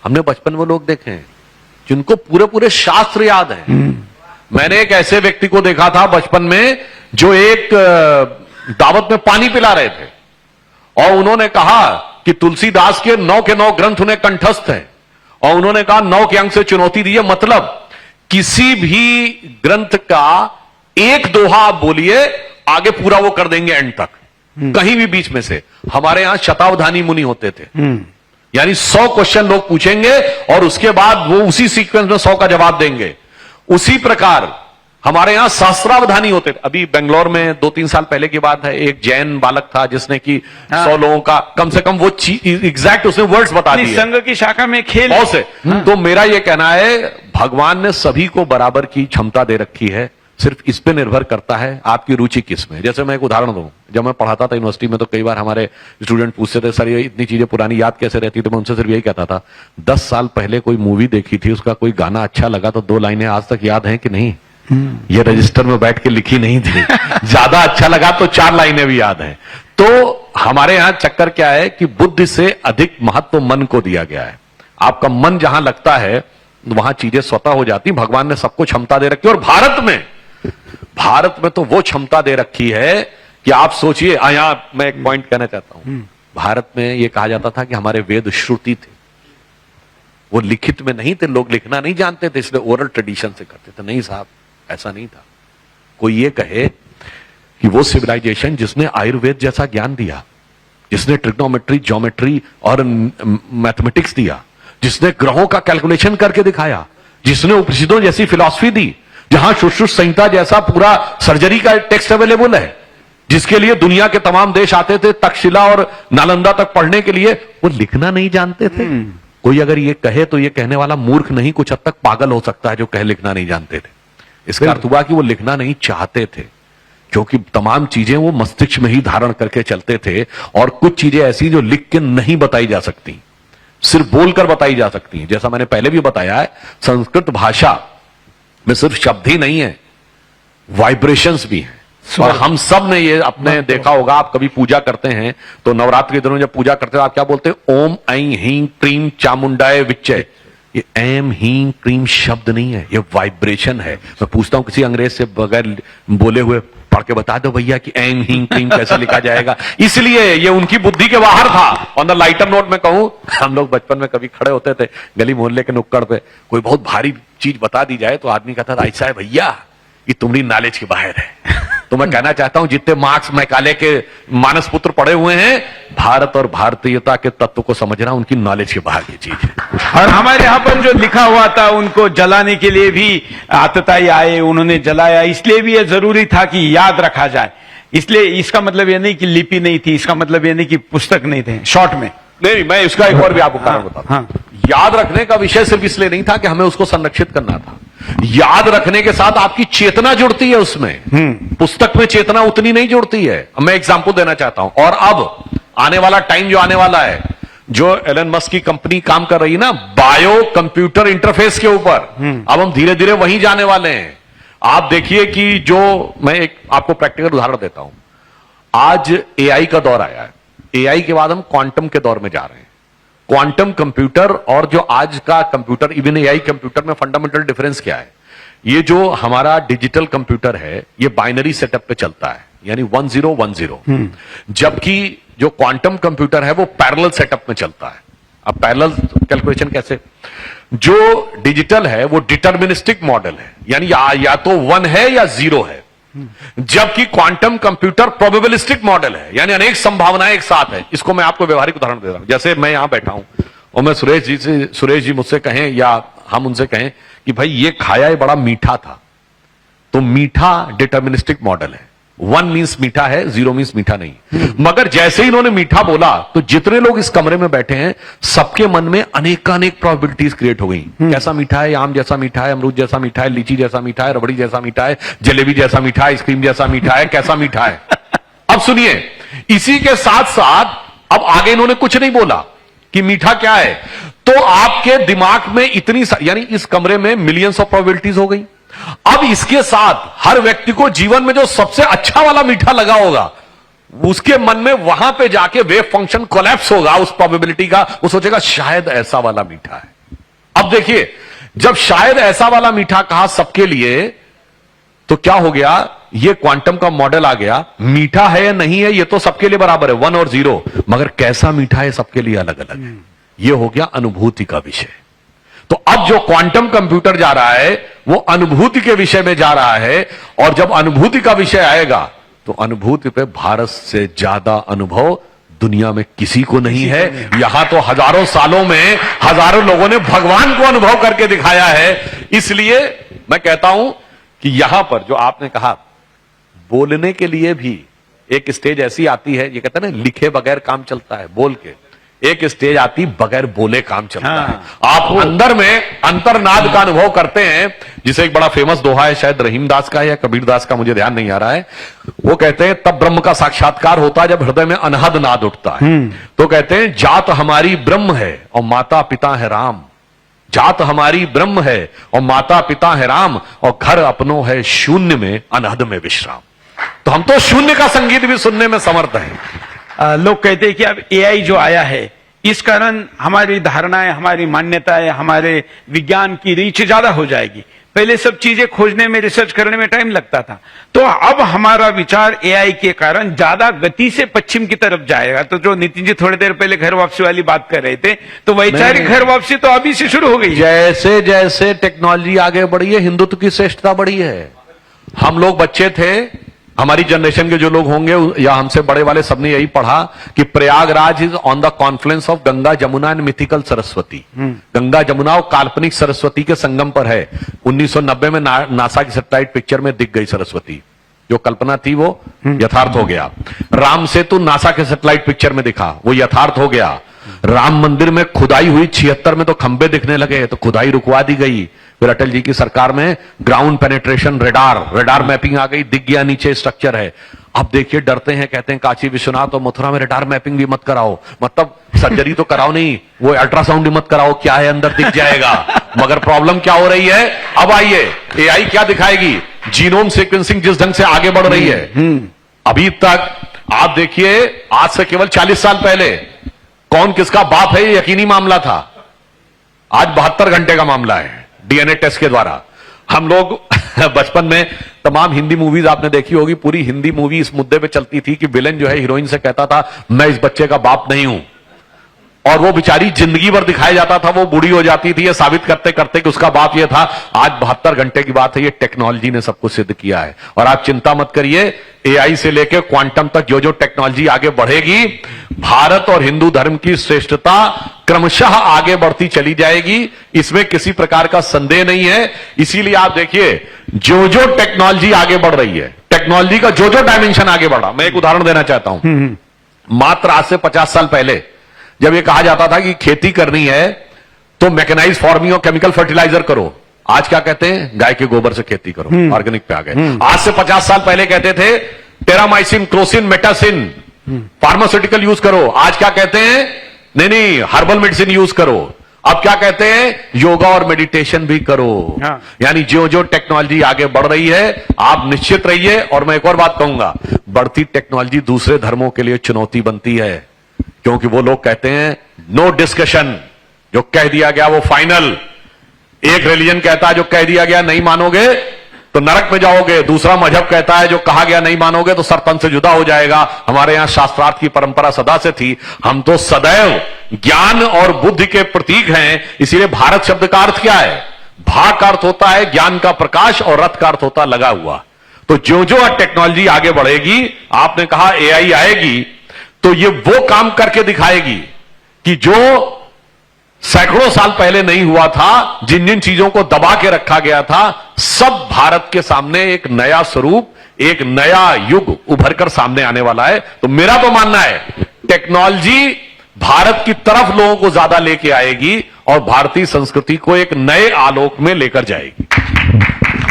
हमने बचपन में लोग देखे हैं जिनको पूरे पूरे शास्त्र याद हैं। मैंने एक ऐसे व्यक्ति को देखा था बचपन में जो एक दावत में पानी पिला रहे थे और उन्होंने कहा कि तुलसीदास के 9 के 9 ग्रंथ उन्हें कंठस्थ हैं और उन्होंने कहा 9 के अंक से चुनौती दी है, मतलब किसी भी ग्रंथ का एक दोहा आप बोलिए, आगे पूरा वो कर देंगे एंड तक, कहीं भी बीच में से। हमारे यहां शतावधानी मुनि होते थे, यानी 100 क्वेश्चन लोग पूछेंगे और उसके बाद वो उसी सीक्वेंस में 100 का जवाब देंगे। उसी प्रकार हमारे यहां सहस्रावधानी होते थे। अभी बेंगलोर में 2-3 साल पहले की बात है, एक जैन बालक था जिसने कि 100 लोगों का कम से कम वो एग्जैक्ट उसने वर्ड्स बता दिए संघ की शाखा में खेल बहुत से। तो मेरा ये कहना है भगवान ने सभी को बराबर की क्षमता दे रखी है, सिर्फ इस पे निर्भर करता है आपकी रुचि किस में। जैसे मैं एक उदाहरण दूं, जब मैं पढ़ाता था यूनिवर्सिटी में तो कई बार हमारे स्टूडेंट पूछते थे सर ये इतनी चीजें पुरानी याद कैसे रहती, तो मैं उनसे सिर्फ यही कहता था 10 साल पहले कोई मूवी देखी थी, उसका कोई गाना अच्छा लगा तो 2 लाइनें आज तक याद हैं कि नहीं? ये रजिस्टर में बैठ के लिखी नहीं थी। ज्यादा अच्छा लगा तो 4 लाइनें भी याद हैं। तो हमारे यहां चक्कर क्या है कि बुद्धि से अधिक महत्व मन को दिया गया है। आपका मन जहां लगता है वहां चीजें स्वतः हो जाती। भगवान ने सबको क्षमता दे रखी है, और भारत में तो वो क्षमता दे रखी है कि आप सोचिए। यहां मैं एक पॉइंट कहना चाहता हूं, भारत में यह कहा जाता था कि हमारे वेद श्रुति थे, वो लिखित में नहीं थे, लोग लिखना नहीं जानते थे इसलिए ओरल ट्रेडिशन से करते थे। नहीं साहब, ऐसा नहीं था। कोई ये कहे कि वो सिविलाइजेशन जिसने आयुर्वेद जैसा ज्ञान दिया, जिसने ट्रिग्नोमेट्री, ज्योमेट्री और मैथमेटिक्स दिया, जिसने ग्रहों का कैलकुलेशन करके दिखाया, जिसने उपनिषदों जैसी फिलॉसफी दी, जहां सुश्रुत संहिता जैसा पूरा सर्जरी का टेक्स्ट अवेलेबल है, जिसके लिए दुनिया के तमाम देश आते थे तक्षशिला और नालंदा तक पढ़ने के लिए, वो लिखना नहीं जानते थे। कोई अगर ये कहे तो ये कहने वाला मूर्ख नहीं, कुछ हद तक पागल हो सकता है जो कहे लिखना नहीं जानते थे। इसका अर्थ हुआ कि वो लिखना नहीं चाहते थे, क्योंकि तमाम चीजें वो मस्तिष्क में ही धारण करके चलते थे, और कुछ चीजें ऐसी जो लिख के नहीं बताई जा सकती, सिर्फ बोलकर बताई जा सकती हैं। जैसा मैंने पहले भी बताया है, संस्कृत भाषा में सिर्फ शब्द ही नहीं है, वाइब्रेशंस भी हैं। और हम सब ने ये अपने देखा होगा, आप कभी पूजा करते हैं तो नवरात्रि के दिनों जब पूजा करते हैं आप क्या बोलते हैं? ओम ऐं ह्रीं क्रीं चामुंडाय विच्चे। ये एम हीं क्रीम शब्द नहीं है, ये वाइब्रेशन है। मैं पूछता हूं किसी अंग्रेज से बगैर बोले हुए पढ़ के बता दो भैया कि एम हीं क्रीम कैसे लिखा जाएगा। इसलिए ये उनकी बुद्धि के बाहर था। ऑन द लाइटर नोट में कहूं, हम लोग बचपन में कभी खड़े होते थे गली मोहल्ले के नुक्कड़ पे, कोई बहुत भारी चीज बता दी जाए तो आदमी कहता था ऐसा है भैया, ये तुम्हारी नॉलेज के बाहर है। तो मैं कहना चाहता हूं जितने मार्क्स मैकाले के मानस पुत्र पढ़े हुए हैं, भारत और भारतीयता के तत्व को समझना उनकी नॉलेज के बाहर की चीज है। और हमारे यहाँ पर जो लिखा हुआ था उनको जलाने के लिए भी आतताई आए, उन्होंने जलाया, इसलिए भी ये जरूरी था कि याद रखा जाए। इसलिए इसका मतलब ये नहीं कि लिपि नहीं थी, इसका मतलब ये नहीं कि पुस्तक नहीं थे। शॉर्ट में नहीं, मैं इसका एक और भी आपको कारण बताता हूं। याद रखने का विषय सिर्फ इसलिए नहीं था कि हमें उसको संरक्षित करना था। याद रखने के साथ आपकी चेतना जुड़ती है उसमें। पुस्तक में चेतना उतनी नहीं जुड़ती है। मैं एग्जांपल देना चाहता हूं। और अब आने वाला टाइम जो आने वाला है, जो एलन मस्क की कंपनी काम कर रही है ना बायो कंप्यूटर इंटरफेस के ऊपर, अब हम धीरे धीरे वहीं जाने वाले हैं। आप देखिए कि जो मैं एक आपको प्रैक्टिकल उदाहरण देता हूं। आज एआई का दौर आया है, एआई के बाद हम क्वांटम के दौर में जा रहे हैं। क्वांटम कंप्यूटर और जो आज का कंप्यूटर, इवन एआई कंप्यूटर में फंडामेंटल डिफरेंस क्या है? ये जो हमारा डिजिटल कंप्यूटर है ये बाइनरी सेटअप पे चलता है, यानी 1010, जबकि जो क्वांटम कंप्यूटर है वो पैरेलल सेटअप में चलता है। अब पैरेलल कैलकुलेशन कैसे? जो डिजिटल है वो डिटर्मिनिस्टिक मॉडल है, यानी या तो 1 है या 0 है, जबकि क्वांटम कंप्यूटर प्रोबेबिलिस्टिक मॉडल है, यानी अनेक संभावनाएं एक साथ है। इसको मैं आपको व्यवहारिक उदाहरण दे रहा हूं। जैसे मैं यहां बैठा हूं और मैं सुरेश जी मुझसे कहें या हम उनसे कहें कि भाई ये खाया ये बड़ा मीठा था, तो मीठा डिटर्मिनिस्टिक मॉडल है। 1 मीन्स मीठा है, 0 मीन्स मीठा नहीं। मगर जैसे ही इन्होंने मीठा बोला तो जितने लोग इस कमरे में बैठे हैं सबके मन में अनेकानेक प्रोबेबिलिटीज क्रिएट हो गई। कैसा मीठा है? आम जैसा मीठा है, अमरूद जैसा मीठा है, लीची जैसा मीठा है, रबड़ी जैसा मीठा है, जलेबी जैसा मीठा है, आइसक्रीम जैसा मीठा है, कैसा मीठा है? अब सुनिए, इसी के साथ साथ अब आगे इन्होंने कुछ नहीं बोला कि मीठा क्या है, तो आपके दिमाग में इतनी यानी इस कमरे में मिलियंस ऑफ प्रोबेबिलिटीज हो गई। अब इसके साथ हर व्यक्ति को जीवन में जो सबसे अच्छा वाला मीठा लगा होगा उसके मन में वहां पे जाके वेव फंक्शन कोलैप्स होगा उस प्रोबेबिलिटी का। वो सोचेगा शायद ऐसा वाला मीठा है। अब देखिए, जब शायद ऐसा वाला मीठा कहा सबके लिए, तो क्या हो गया? ये क्वांटम का मॉडल आ गया। मीठा है या नहीं है ये तो सबके लिए बराबर है, 1 और 0, मगर कैसा मीठा है सबके लिए अलग अलग है। ये हो गया अनुभूति का विषय। तो अब जो क्वांटम कंप्यूटर जा रहा है वो अनुभूति के विषय में जा रहा है, और जब अनुभूति का विषय आएगा तो अनुभूति पे भारत से ज्यादा अनुभव दुनिया में किसी को नहीं है। यहां तो हजारों सालों में हजारों लोगों ने भगवान को अनुभव करके दिखाया है। इसलिए मैं कहता हूं कि यहां पर जो आपने कहा, बोलने के लिए भी एक स्टेज ऐसी आती है, ये कहते हैं ना लिखे बगैर काम चलता है, बोल के। एक स्टेज आती बगैर बोले काम चलता है। आप अंदर में अंतर्नाद का अनुभव करते हैं, जिसे एक बड़ा फेमस दोहा है, शायद रहीम दास का या कबीर दास का, मुझे ध्यान नहीं आ रहा है। वो कहते हैं तब ब्रह्म का साक्षात्कार होता है जब हृदय में अनहद नाद उठता है। तो कहते हैं जात हमारी ब्रह्म है और माता पिता है राम, जात हमारी ब्रह्म है और माता पिता है राम, और घर अपनों है शून्य में अनहद में विश्राम। तो हम तो शून्य का संगीत भी सुनने में समर्थ हैं। लोग कहते हैं कि अब एआई जो आया है, इस कारण हमारी धारणाएं, हमारी मान्यताएं, हमारे विज्ञान की रीच ज्यादा हो जाएगी। पहले सब चीजें खोजने में, रिसर्च करने में टाइम लगता था, तो अब हमारा विचार एआई के कारण ज्यादा गति से पश्चिम की तरफ जाएगा। तो जो नितिन जी थोड़ी देर पहले घर वापसी वाली बात कर रहे थे, तो वैचारिक घर वापसी तो अभी से शुरू हो गई। जैसे जैसे टेक्नोलॉजी आगे बढ़ी है, हिंदुत्व की श्रेष्ठता बढ़ी है। हम लोग बच्चे थे, हमारी जनरेशन के जो लोग होंगे या हमसे बड़े वाले, सबने यही पढ़ा कि Prayagraj is on the Confluence of Ganga Jamuna and mythical Saraswati. Ganga Jamuna और काल्पनिक सरस्वती के संगम पर है। 1990 में नासा की सैटेलाइट पिक्चर में दिख गई सरस्वती। जो कल्पना थी वो यथार्थ हो गया। राम सेतु नासा के सैटेलाइट पिक्चर में दिखा, वो यथार्थ हो गया। राम मंदिर में खुदाई हुई 76 में, तो खंबे दिखने लगे, तो खुदाई रुकवा दी गई। फिर अटल जी की सरकार में ग्राउंड पेनिट्रेशन रेडार मैपिंग आ गई, दिख गया नीचे स्ट्रक्चर है। अब देखिए डरते हैं, कहते हैं काशी विश्वनाथ और मथुरा में रेडार मैपिंग भी मत कराओ, मतलब सर्जरी तो कराओ नहीं, वो अल्ट्रासाउंड भी मत कराओ, क्या है अंदर दिख जाएगा। मगर प्रॉब्लम क्या हो रही है, अब आइए एआई क्या दिखाएगी। जीनोम सीक्वेंसिंग जिस ढंग से आगे बढ़ रही है, अभी तक आप देखिए, आज से केवल 40 साल पहले कौन किसका बाप है ये यकीनी मामला था। आज 72 घंटे का मामला है डीएनए टेस्ट के द्वारा। हम लोग बचपन में तमाम हिंदी मूवीज आपने देखी होगी, पूरी हिंदी मूवी इस मुद्दे पे चलती थी कि विलेन जो है हीरोइन से कहता था मैं इस बच्चे का बाप नहीं हूं, और वो बेचारी जिंदगी भर दिखाया जाता था, वो बूढ़ी हो जाती थी ये साबित करते करते कि उसका बाप ये था। आज 72 घंटे की बात है, ये टेक्नोलॉजी ने सब कुछ सिद्ध किया है। और आप चिंता मत करिए, एआई से लेकर क्वांटम तक जो जो टेक्नोलॉजी आगे बढ़ेगी, भारत और हिंदू धर्म की श्रेष्ठता क्रमशः आगे बढ़ती चली जाएगी, इसमें किसी प्रकार का संदेह नहीं है। इसीलिए आप देखिए, जो जो टेक्नोलॉजी आगे बढ़ रही है, टेक्नोलॉजी का जो जो डायमेंशन आगे बढ़ा, मैं एक उदाहरण देना चाहता हूं। मात्र आज से 50 साल पहले जब ये कहा जाता था कि खेती करनी है तो मैकेनाइज फार्मिंग और केमिकल फर्टिलाइजर करो, आज क्या कहते हैं, गाय के गोबर से खेती करो, ऑर्गेनिक पे आ गए। आज से 50 साल पहले कहते थे Terramycin, Crocin, Metacin, pharmaceutical use करो, आज क्या कहते हैं, नहीं हर्बल मेडिसिन यूज करो। अब क्या कहते हैं, योगा और मेडिटेशन भी करो। यानी जो जो टेक्नोलॉजी आगे बढ़ रही है, आप निश्चित रहिए। और मैं एक और बात कहूंगा, बढ़ती टेक्नोलॉजी दूसरे धर्मों के लिए चुनौती बनती है, क्योंकि वो लोग कहते हैं नो डिस्कशन, जो कह दिया गया वो फाइनल। एक रिलीजन कहता है जो कह दिया गया नहीं मानोगे तो नरक में जाओगे, दूसरा मजहब कहता है जो कहा गया नहीं मानोगे तो सरतन से जुदा हो जाएगा। हमारे यहां शास्त्रार्थ की परंपरा सदा से थी, हम तो सदैव ज्ञान और बुद्धि के प्रतीक हैं। इसीलिए भारत शब्द का अर्थ क्या है, भा का अर्थ होता है ज्ञान का प्रकाश और रथ का अर्थ होता है लगा हुआ। तो जो जो टेक्नोलॉजी आगे बढ़ेगी, आपने कहा एआई आएगी, तो ये वो काम करके दिखाएगी कि जो सैकड़ों साल पहले नहीं हुआ था, जिन जिन चीजों को दबा के रखा गया था, सब भारत के सामने एक नया स्वरूप, एक नया युग उभर कर सामने आने वाला है। तो मेरा तो मानना है टेक्नोलॉजी भारत की तरफ लोगों को ज्यादा लेके आएगी और भारतीय संस्कृति को एक नए आलोक में लेकर जाएगी।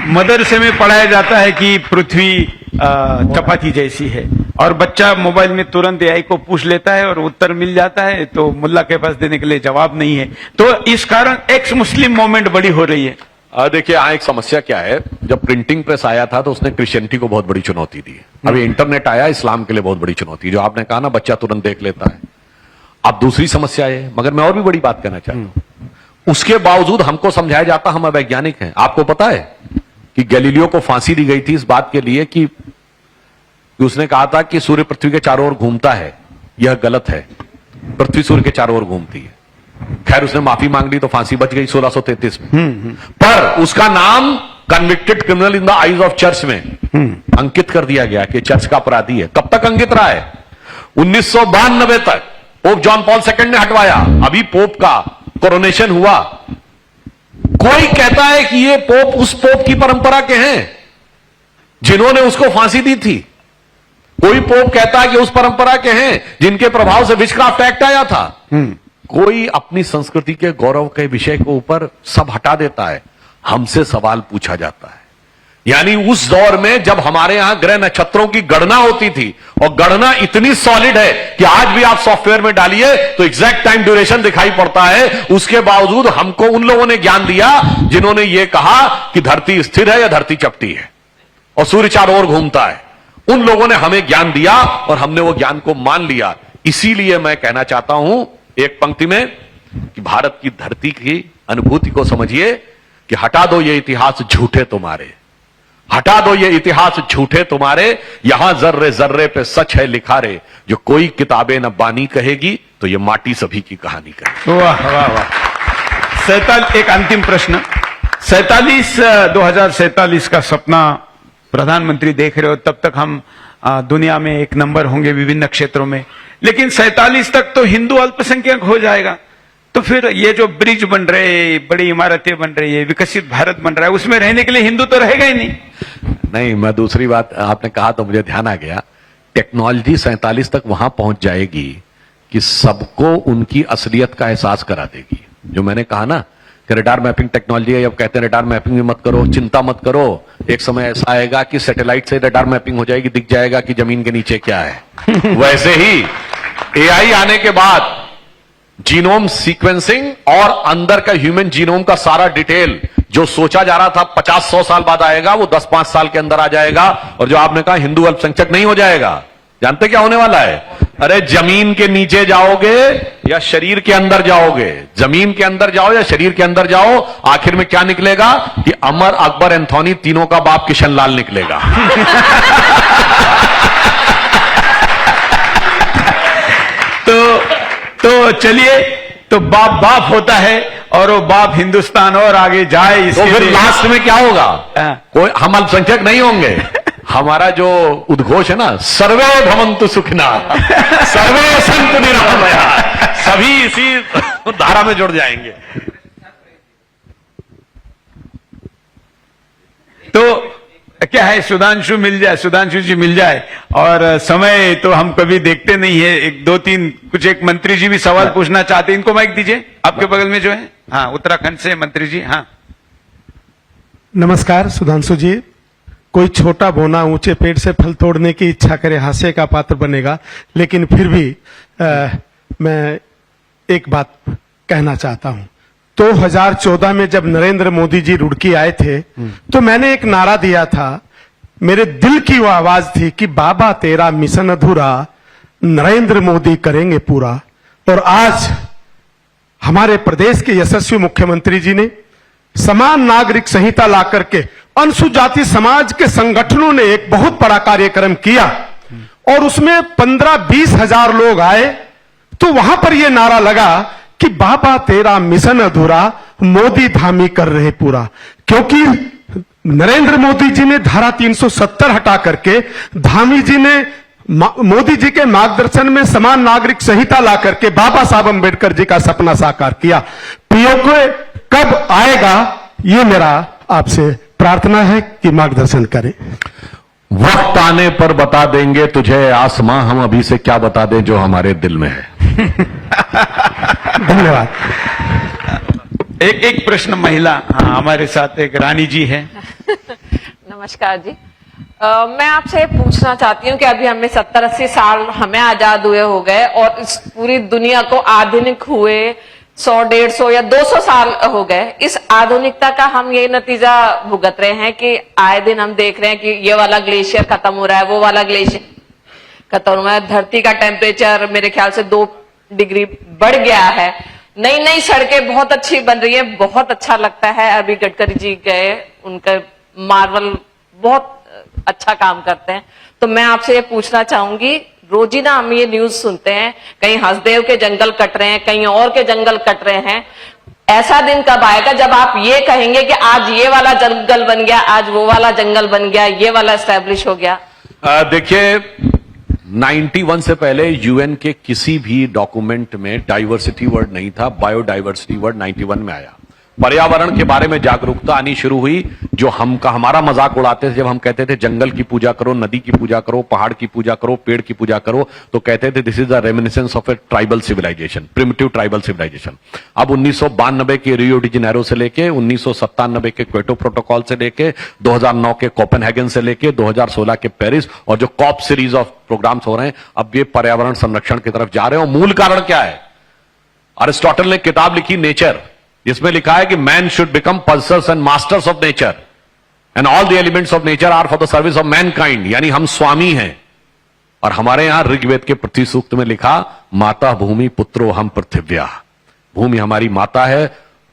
मदरसे में पढ़ाया जाता है कि पृथ्वी चपाती जैसी है, और बच्चा मोबाइल में तुरंत एआई को पूछ लेता है और उत्तर मिल जाता है, तो मुल्ला के पास देने के लिए जवाब नहीं है। तो इस कारण एक्स मुस्लिम मूवमेंट बड़ी हो रही है। देखिए यहां एक समस्या क्या है, जब प्रिंटिंग प्रेस आया था तो उसने क्रिश्चियनिटी को बहुत बड़ी चुनौती दी। अभी इंटरनेट आया, इस्लाम के लिए बहुत बड़ी चुनौती, जो आपने कहा ना बच्चा तुरंत देख लेता है। अब दूसरी समस्या है, मगर मैं और भी बड़ी बात कहना चाहता हूं, उसके बावजूद हमको समझाया जाता हम वैज्ञानिक हैं। आपको पता है कि गैलीलियो को फांसी दी गई थी इस बात के लिए कि उसने कहा था कि सूर्य पृथ्वी के चारों ओर घूमता है, यह गलत है, पृथ्वी सूर्य के चारों ओर घूमती है। खैर उसने माफी मांग ली तो फांसी बच गई 1633 में। पर उसका नाम convicted criminal in the eyes of church में अंकित कर दिया गया कि चर्च का अपराधी है। कब तक अंकित रहा है, 1992 तक पोप जॉन पॉल II ने हटवाया। अभी पोप का कोरोनेशन हुआ, कोई कहता है कि ये पोप उस पोप की परंपरा के हैं जिन्होंने उसको फांसी दी थी। कोई पोप कहता है कि उस परंपरा के हैं जिनके प्रभाव से विचक्राफ्ट एक्ट आया था। कोई अपनी संस्कृति के गौरव के विषय के ऊपर सब हटा देता है, हमसे सवाल पूछा जाता है। यानी उस दौर में जब हमारे यहां ग्रह नक्षत्रों की गणना होती थी, और गणना इतनी सॉलिड है कि आज भी आप सॉफ्टवेयर में डालिए तो एग्जैक्ट टाइम ड्यूरेशन दिखाई पड़ता है, उसके बावजूद हमको उन लोगों ने ज्ञान दिया जिन्होंने यह कहा कि धरती स्थिर है या धरती चपटी है और सूर्य चारों ओर घूमता है। उन लोगों ने हमें ज्ञान दिया और हमने वो ज्ञान को मान लिया। इसीलिए मैं कहना चाहता हूं एक पंक्ति में कि भारत की धरती की अनुभूति को समझिए कि हटा दो ये इतिहास झूठे तुम्हारे, हटा दो ये इतिहास झूठे तुम्हारे, यहां जर्रे जर्रे पे सच है लिखा रे, जो कोई किताबें न बानी कहेगी तो ये माटी सभी की कहानी कहेगी। वाह वाह वाह। एक अंतिम प्रश्न, 2047 का सपना प्रधानमंत्री देख रहे हो, तब तक हम दुनिया में एक नंबर होंगे विभिन्न क्षेत्रों में, लेकिन 47 तक तो हिंदू अल्पसंख्यक हो जाएगा, तो फिर ये जो ब्रिज बन रहे, बड़ी इमारतें बन रही है, विकसित भारत बन रहा है, उसमें रहने के लिए हिंदू तो रहेगा ही नहीं। नहीं, मैं दूसरी बात आपने कहा तो मुझे ध्यान आ गया, टेक्नोलॉजी 47 तक वहां पहुंच जाएगी कि सबको उनकी असलियत का एहसास करा देगी। जो मैंने कहा ना कि रडार मैपिंग टेक्नोलॉजी है, अब कहते हैं रडार मैपिंग भी मत करो, चिंता मत करो, एक समय ऐसा आएगा कि सैटेलाइट से रडार मैपिंग हो जाएगी, दिख जाएगा कि जमीन के नीचे क्या है। वैसे ही एआई आने के बाद जीनोम सीक्वेंसिंग और अंदर का ह्यूमन जीनोम का सारा डिटेल जो सोचा जा रहा था 50-100 साल बाद आएगा, वो 10-5 साल के अंदर आ जाएगा। और जो आपने कहा हिंदू अल्पसंख्यक नहीं हो जाएगा, जानते क्या होने वाला है? अरे जमीन के नीचे जाओगे या शरीर के अंदर जाओगे, जमीन के अंदर जाओ या शरीर के अंदर जाओ, आखिर में क्या निकलेगा कि अमर, अकबर, एंथोनी तीनों का बाप किशन लाल निकलेगा। तो चलिए, तो बाप बाप होता है और वो बाप हिंदुस्तान और आगे जाए। तो फिर लास्ट में क्या होगा? हाँ। कोई हम अल्पसंख्यक नहीं होंगे। हमारा जो उद्घोष है ना, सर्वे भवन्तु सुखिना, सर्वे सन्तु निरामया, सभी इसी धारा में जुड़ जाएंगे। तो क्या है, सुधांशु मिल जाए, सुधांशु जी मिल जाए, और समय तो हम कभी देखते नहीं है। एक दो तीन कुछ एक मंत्री जी भी सवाल पूछना चाहते हैं, इनको माइक दीजिए, आपके बगल में जो है। हाँ, उत्तराखंड से मंत्री जी। हाँ, नमस्कार सुधांशु जी। कोई छोटा बोना ऊंचे पेड़ से फल तोड़ने की इच्छा करे हास्य का पात्र बनेगा, लेकिन फिर भी मैं एक बात कहना चाहता हूं। 2014 में जब नरेंद्र मोदी जी रुड़की आए थे तो मैंने एक नारा दिया था, मेरे दिल की वो आवाज थी कि बाबा तेरा मिशन अधूरा, नरेंद्र मोदी करेंगे पूरा। और आज हमारे प्रदेश के यशस्वी मुख्यमंत्री जी ने समान नागरिक संहिता ला करके अनुसूचित जाति समाज के संगठनों ने एक बहुत बड़ा कार्यक्रम किया और उसमें 15-20 हजार लोग आए। तो वहां पर यह नारा लगा कि बाबा तेरा मिशन अधूरा, मोदी धामी कर रहे पूरा। क्योंकि नरेंद्र मोदी जी ने धारा 370 हटा करके धामी जी ने मोदी जी के मार्गदर्शन में समान नागरिक संहिता ला करके बाबा साहब अंबेडकर जी का सपना साकार किया। पीओके कब आएगा, ये मेरा आपसे प्रार्थना है कि मार्गदर्शन करें। वक्त आने पर बता देंगे तुझे आसमां, हम अभी से क्या बता दें जो हमारे दिल में है। धन्यवाद। एक प्रश्न महिला। हाँ, हमारे साथ एक रानी जी है। नमस्कार जी। मैं आपसे पूछना चाहती हूँ कि अभी हमें 70-80 साल हमें आजाद हुए हो गए और इस पूरी दुनिया को आधुनिक हुए 100-150 या 200 साल हो गए। इस आधुनिकता का हम ये नतीजा भुगत रहे हैं कि आए दिन हम देख रहे हैं कि ये वाला ग्लेशियर खत्म हो रहा है, वो वाला ग्लेशियर खत्म हो रहा है, धरती का टेम्परेचर मेरे ख्याल से 2 डिग्री बढ़ गया है। नई नई सड़कें बहुत अच्छी बन रही है, बहुत अच्छा लगता है। अभी गडकरी जी गए, उनका मार्वल बहुत अच्छा काम करते हैं। तो मैं आपसे ये पूछना चाहूंगी, रोजीना हम ये न्यूज सुनते हैं, कहीं हंसदेव के जंगल कट रहे हैं, कहीं और के जंगल कट रहे हैं। ऐसा दिन कब आएगा जब आप ये कहेंगे कि आज ये वाला जंगल बन गया, आज वो वाला जंगल बन गया, ये वाला एस्टेब्लिश हो गया? देखिए, 91 से पहले यूएन के किसी भी डॉक्यूमेंट में डाइवर्सिटी वर्ड नहीं था। बायोडाइवर्सिटी वर्ड 91 में आया। पर्यावरण के बारे में जागरूकता आनी शुरू हुई। जो हमारा मजाक उड़ाते थे जब हम कहते थे जंगल की पूजा करो, नदी की पूजा करो, पहाड़ की पूजा करो, पेड़ की पूजा करो, तो कहते थे this is the reminiscence of a tribal civilisation, primitive tribal civilisation. अब 1992 के रियो डी जेनेरो से लेके 1997 के क्योटो प्रोटोकॉल से लेके 2009 के कोपेनहेगन से लेके 2016 के पेरिस और जो कॉप सीरीज ऑफ प्रोग्राम्स हो रहे हैं, अब ये पर्यावरण संरक्षण की तरफ जा रहे हैं। और मूल कारण क्या है? अरिस्टोटल ने किताब लिखी नेचर, जिसमें लिखा है कि man should become pulsars and masters of nature and all the elements of nature are for the service of mankind, यानी हम स्वामी हैं। और हमारे यहां ऋग्वेद के पृथ्वी सूक्त में लिखा, माता भूमि पुत्रो हम पृथिव्या, भूमि हमारी माता है,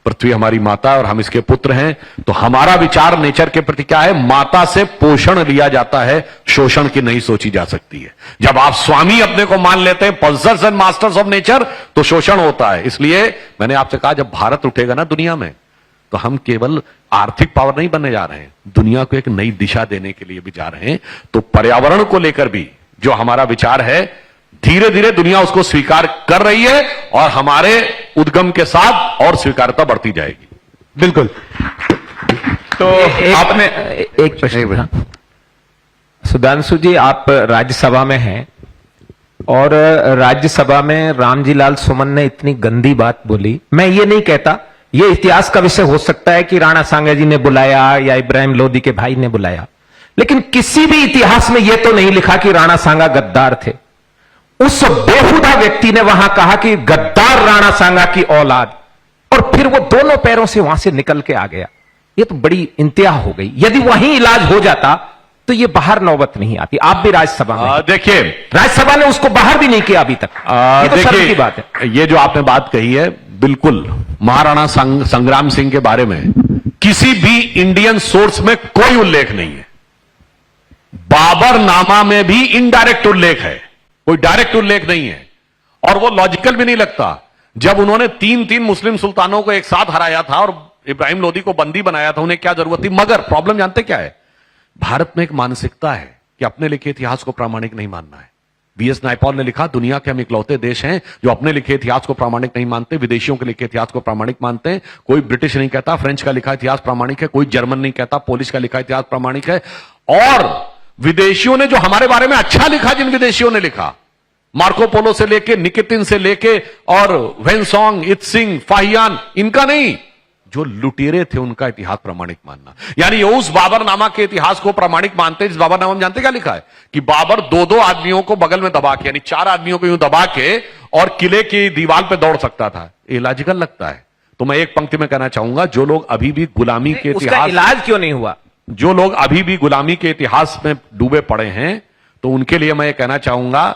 पृथ्वी हमारी माता और हम इसके पुत्र हैं। तो हमारा विचार नेचर के प्रति क्या है? माता से पोषण लिया जाता है, शोषण की नहीं सोची जा सकती है। जब आप स्वामी अपने को मान लेते हैं, pulsars and masters of nature, तो शोषण होता है। इसलिए मैंने आपसे कहा, जब भारत उठेगा ना दुनिया में, तो हम केवल आर्थिक पावर नहीं बनने जा रहे हैं, दुनिया को एक नई दिशा देने के लिए भी जा रहे हैं। तो पर्यावरण को लेकर भी जो हमारा विचार है, धीरे धीरे दुनिया उसको स्वीकार कर रही है और हमारे उद्गम के साथ और स्वीकारता बढ़ती जाएगी। बिल्कुल। तो आपने एक प्रश्न। सुधांशु जी, आप राज्यसभा में हैं और राज्यसभा में रामजी लाल सुमन ने इतनी गंदी बात बोली। मैं ये नहीं कहता, ये इतिहास का विषय हो सकता है कि राणा सांगा जी ने बुलाया या इब्राहिम लोदी के भाई ने बुलाया, लेकिन किसी भी इतिहास में यह तो नहीं लिखा कि राणा सांगा गद्दार थे। उस बेहुदा व्यक्ति ने वहां कहा कि गद्दार राणा सांगा की औलाद, और फिर वो दोनों पैरों से वहां से निकल के आ गया। ये तो बड़ी इंतहा हो गई। यदि वहीं इलाज हो जाता तो ये बाहर नौबत नहीं आती। आप भी राज्यसभा में, देखिए, राज्यसभा ने उसको बाहर भी नहीं किया अभी तक। ये तो शर्म की बात है। ये जो आपने बात कही है, बिल्कुल महाराणा संग्राम सिंह के बारे में किसी भी इंडियन सोर्स में कोई उल्लेख नहीं है। बाबर नामा में भी इनडायरेक्ट उल्लेख है, कोई डायरेक्ट उल्लेख नहीं है। और वो लॉजिकल भी नहीं लगता। जब उन्होंने तीन मुस्लिम सुल्तानों को एक साथ हराया था और इब्राहिम लोदी को बंदी बनाया था, उन्हें क्या जरूरत थी? मगर प्रॉब्लम जानते क्या है? भारत में एक मानसिकता है कि अपने लिखे इतिहास को प्रामाणिक नहीं मानना है। बीएस नायपॉल ने लिखा, दुनिया के हम इकलौते देश हैं जो अपने लिखे इतिहास को प्रामाणिक नहीं मानते, विदेशियों के लिखे इतिहास को प्रामाणिक मानते हैं। कोई ब्रिटिश नहीं कहता फ्रेंच का लिखा इतिहास प्रामाणिक है, कोई जर्मन नहीं कहता पोलिश का लिखा इतिहास प्रामाणिक है। और विदेशियों ने जो हमारे बारे में अच्छा लिखा, जिन विदेशियों ने लिखा, मार्को पोलो से लेके, निकितिन से लेके और वेनसोंग, इत्सिंग, फाहियान, इनका नहीं, जो लुटेरे थे उनका इतिहास प्रामाणिक मानना। यानी उस बाबरनामा के इतिहास को प्रामाणिक मानते हैं। जिस बाबरनामा में जानते क्या लिखा है? कि बाबर दो आदमियों को बगल में दबा के, यानी 4 आदमियों को यूं दबा के और किले की दीवार पे दौड़ सकता था। इलॉजिकल लगता है। तो मैं एक पंक्ति में कहना चाहूंगा, जो लोग अभी भी गुलामी के इतिहास, इलाज क्यों नहीं हुआ? जो लोग अभी भी गुलामी के इतिहास में डूबे पड़े हैं, तो उनके लिए मैं ये कहना चाहूंगा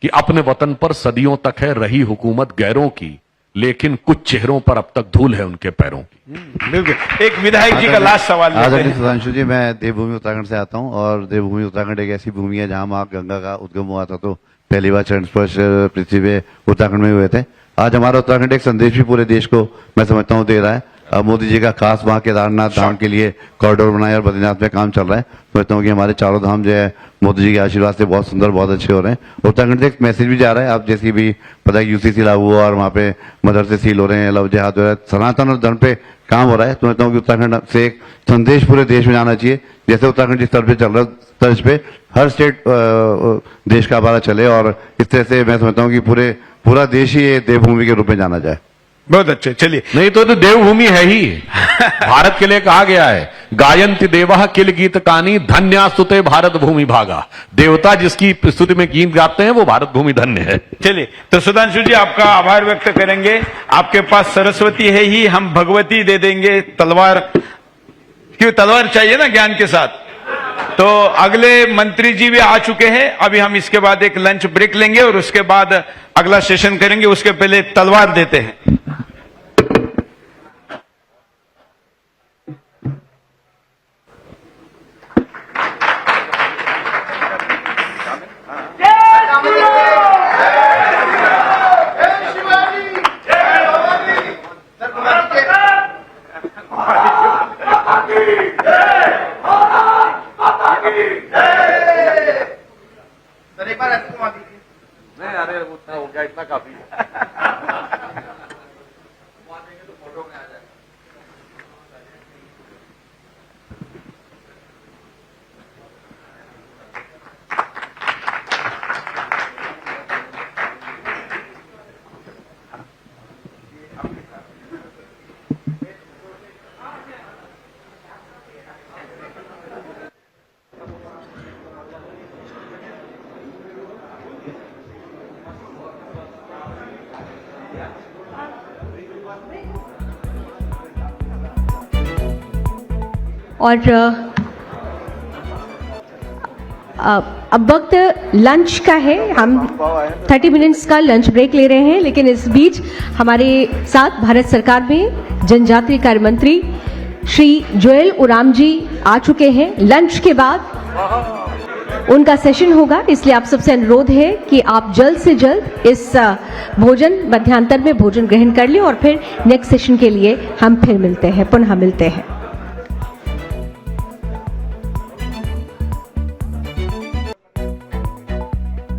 कि अपने वतन पर सदियों तक है रही हुकूमत गैरों की, लेकिन कुछ चेहरों पर अब तक धूल है उनके पैरों की। बिल्कुल। एक विधायक जी का लास्ट सवाल लेते आदरणीय हैं। सुधांशु जी, मैं देवभूमि उत्तराखंड से आता हूं और देवभूमि उत्तराखंड एक ऐसी भूमि है जहां मां गंगा का उद्गम हुआ था। तो पहली बार चरण स्पर्श पृथ्वी पे उत्तराखंड में हुए थे। आज हमारा उत्तराखंड एक संदेश भी पूरे देश को मैं समझता हूं दे रहा है। मोदी जी का खास वहां केदारनाथ धाम के लिए कॉरिडोर बनाया और बद्रीनाथ में काम चल रहा है। समझता हूं कि हमारे चारों धाम जो है मोदी जी के आशीर्वाद से बहुत सुंदर, बहुत अच्छे हो रहे हैं। उत्तराखंड से एक मैसेज भी जा रहा है। आप जैसी भी पता है यूसीसी लागू हुआ और वहां पे मदरसे सील हो रहे हैं, लव जिहाद हो रहा है, सनातन और धर्म पे काम हो रहा है। तो समझता हूं कि उत्तराखंड से एक संदेश पूरे देश में जाना चाहिए। जैसे उत्तराखंड जिस तरह पे चल रहा है, तर्ज पे हर स्टेट देश का हमारा चले और इस तरह से मैं समझता हूँ कि पूरा देश ही ये देवभूमि के रूप में जाना जाए। बहुत अच्छे। चलिए, नहीं तो देवभूमि है ही। भारत के लिए कहा गया है, गायंति देवः किल गीत कानी धन्यास्तुते भारत भूमि भागा। देवता जिसकी स्तुति में गीत गाते हैं वो भारत भूमि धन्य है। चलिए, तो सुधांशु जी आपका आभार व्यक्त करेंगे। आपके पास सरस्वती है ही, हम भगवती दे देंगे तलवार। क्यों तलवार चाहिए ना ज्ञान के साथ। तो अगले मंत्री जी भी आ चुके हैं। अभी हम इसके बाद एक लंच ब्रेक लेंगे और उसके बाद अगला सेशन करेंगे। उसके पहले तलवार देते हैं। नहीं, अरे उतना हो गया, इतना काफी है। और अब वक्त लंच का है। हम 30 मिनट्स का लंच ब्रेक ले रहे हैं, लेकिन इस बीच हमारे साथ भारत सरकार में जनजातीय कार्य मंत्री श्री जोएल ओराम जी आ चुके हैं। लंच के बाद उनका सेशन होगा, इसलिए आप सबसे अनुरोध है कि आप जल्द से जल्द इस भोजन मध्यांतर में भोजन ग्रहण कर लें और फिर नेक्स्ट सेशन के लिए हम फिर मिलते हैं, पुनः मिलते हैं।